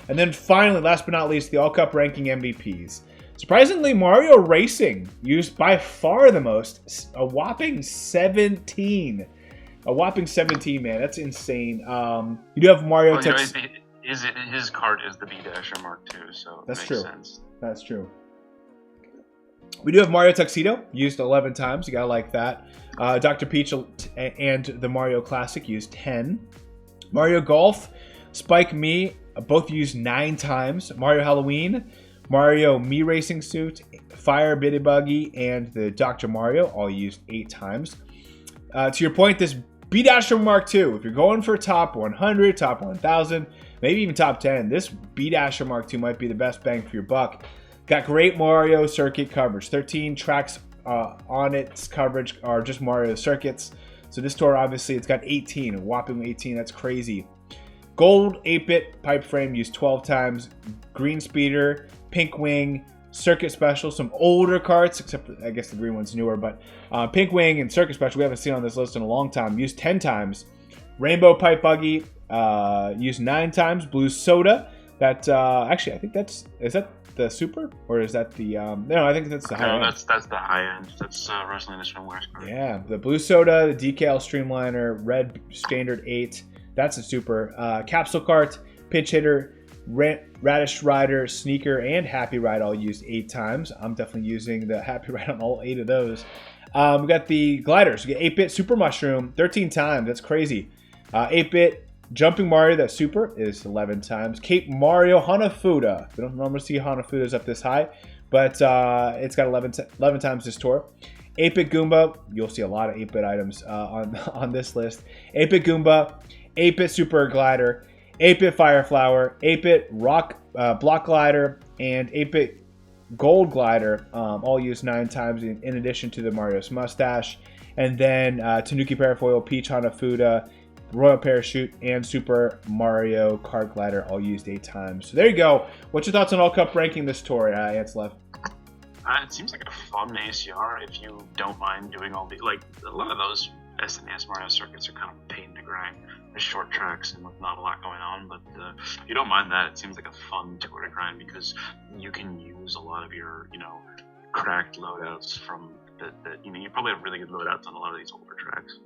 And then finally, last but not least, the All Cup ranking MVPs. Surprisingly, Mario Racing used by far the most, a whopping 17. A whopping 17, man. That's insane. You do have Mario... His cart is the B-Dasher Mark II, so that's makes true. Sense. That's true. We do have Mario Tuxedo, used 11 times. You gotta like that. Dr. Peach and the Mario Classic used 10. Mario Golf, Spike Me, both used 9 times. Mario Halloween, Mario Me Racing Suit, Fire Bitty Buggy, and the Dr. Mario all used 8 times. To your point, this B-Dasher Mark II, if you're going for top 100, top 1000, maybe even top 10, this B-Dasher Mark II might be the best bang for your buck. Got great Mario circuit coverage. 13 tracks on its coverage are just Mario circuits. So this tour, obviously, it's got 18, a whopping 18. That's crazy. Gold 8-bit pipe frame used 12 times. Green speeder, pink wing, circuit special, some older karts, except for, I guess the green one's newer, but pink wing and circuit special we haven't seen on this list in a long time. Used 10 times. Rainbow pipe buggy used 9 times. Blue soda. That actually, I think is that the super, or is that the no, I think that's the high end. That's the high end. That's wrestling the swimwear. Yeah, the blue soda, the decal streamliner, red standard 8, that's a super. Capsule cart, pitch hitter, radish rider, sneaker, and happy ride all used 8 times. I'm definitely using the happy ride on all 8 of those. We got the gliders. We get 8-bit super mushroom 13 times. That's crazy. 8-bit Jumping Mario, that super, is 11 times. Cape Mario Hanafuda. We don't normally see Hanafudas up this high, but it's got 11 times this tour. 8-bit Goomba. You'll see a lot of 8-bit items on this list. 8-bit Goomba, 8-bit Super Glider, 8-bit Fire Flower, 8-bit Rock Block Glider, and 8-bit Gold Glider, all used 9 times in addition to the Mario's Mustache. And then Tanuki Parafoil, Peach Hanafuda, Royal Parachute, and Super Mario Kart Glider all used 8 times. So there you go. What's your thoughts on All Cup ranking this tour, Antilev? It seems like a fun ACR if you don't mind doing all the, like, a lot of those SNES Mario circuits are kind of a pain to grind. There's short tracks and not a lot going on, but if you don't mind that, it seems like a fun tour to grind because you can use a lot of your, cracked loadouts from you probably have really good loadouts on a lot of these older tracks.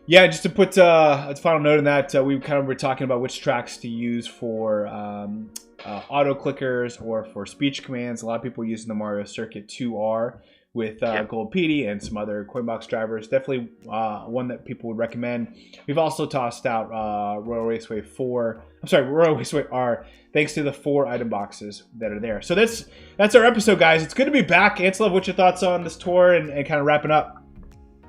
Yeah, just to put a final note on that, we kind of were talking about which tracks to use for auto clickers or for speech commands. A lot of people are using the Mario Circuit 2R with Gold PD and some other Coinbox drivers. Definitely one that people would recommend. We've also tossed out Royal Raceway R, thanks to the 4 item boxes that are there. So that's our episode, guys. It's good to be back. Antilev, what's your thoughts on this tour and kind of wrapping up?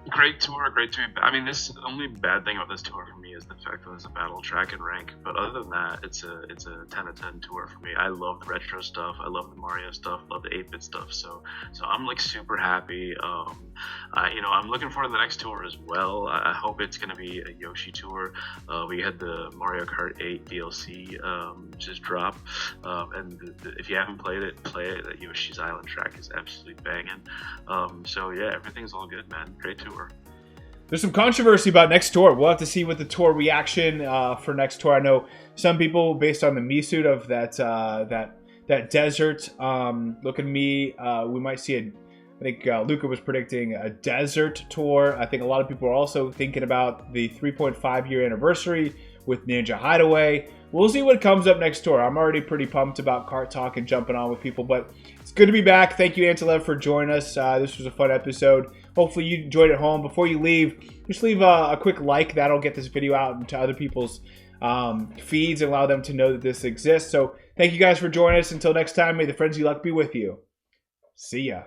Great tour, great tour. I mean, the only bad thing about this tour for me is the fact that it's a battle track and rank. But other than that, it's a 10 out of 10 tour for me. I love the retro stuff. I love the Mario stuff. Love the 8-bit stuff. So I'm like super happy. I'm looking forward to the next tour as well. I hope it's going to be a Yoshi tour. We had the Mario Kart 8 DLC just drop, and if you haven't played it, play it. That Yoshi's Island track is absolutely banging. So yeah, everything's all good, man. Great tour. There's some controversy about next tour. We'll have to see what the tour reaction for next tour. I know some people, based on the me suit of that desert, look at me. We might see I think Luca was predicting a desert tour. I think a lot of people are also thinking about the 3.5 year anniversary with Ninja Hideaway. We'll see what comes up next tour. I'm already pretty pumped about Kart Talk and jumping on with people, but it's good to be back. Thank you, Antilev, for joining us. This was a fun episode. Hopefully you enjoyed it at home. Before you leave, just leave a quick like. That'll get this video out into other people's feeds and allow them to know that this exists. So thank you guys for joining us. Until next time, may the frenzy luck be with you. See ya.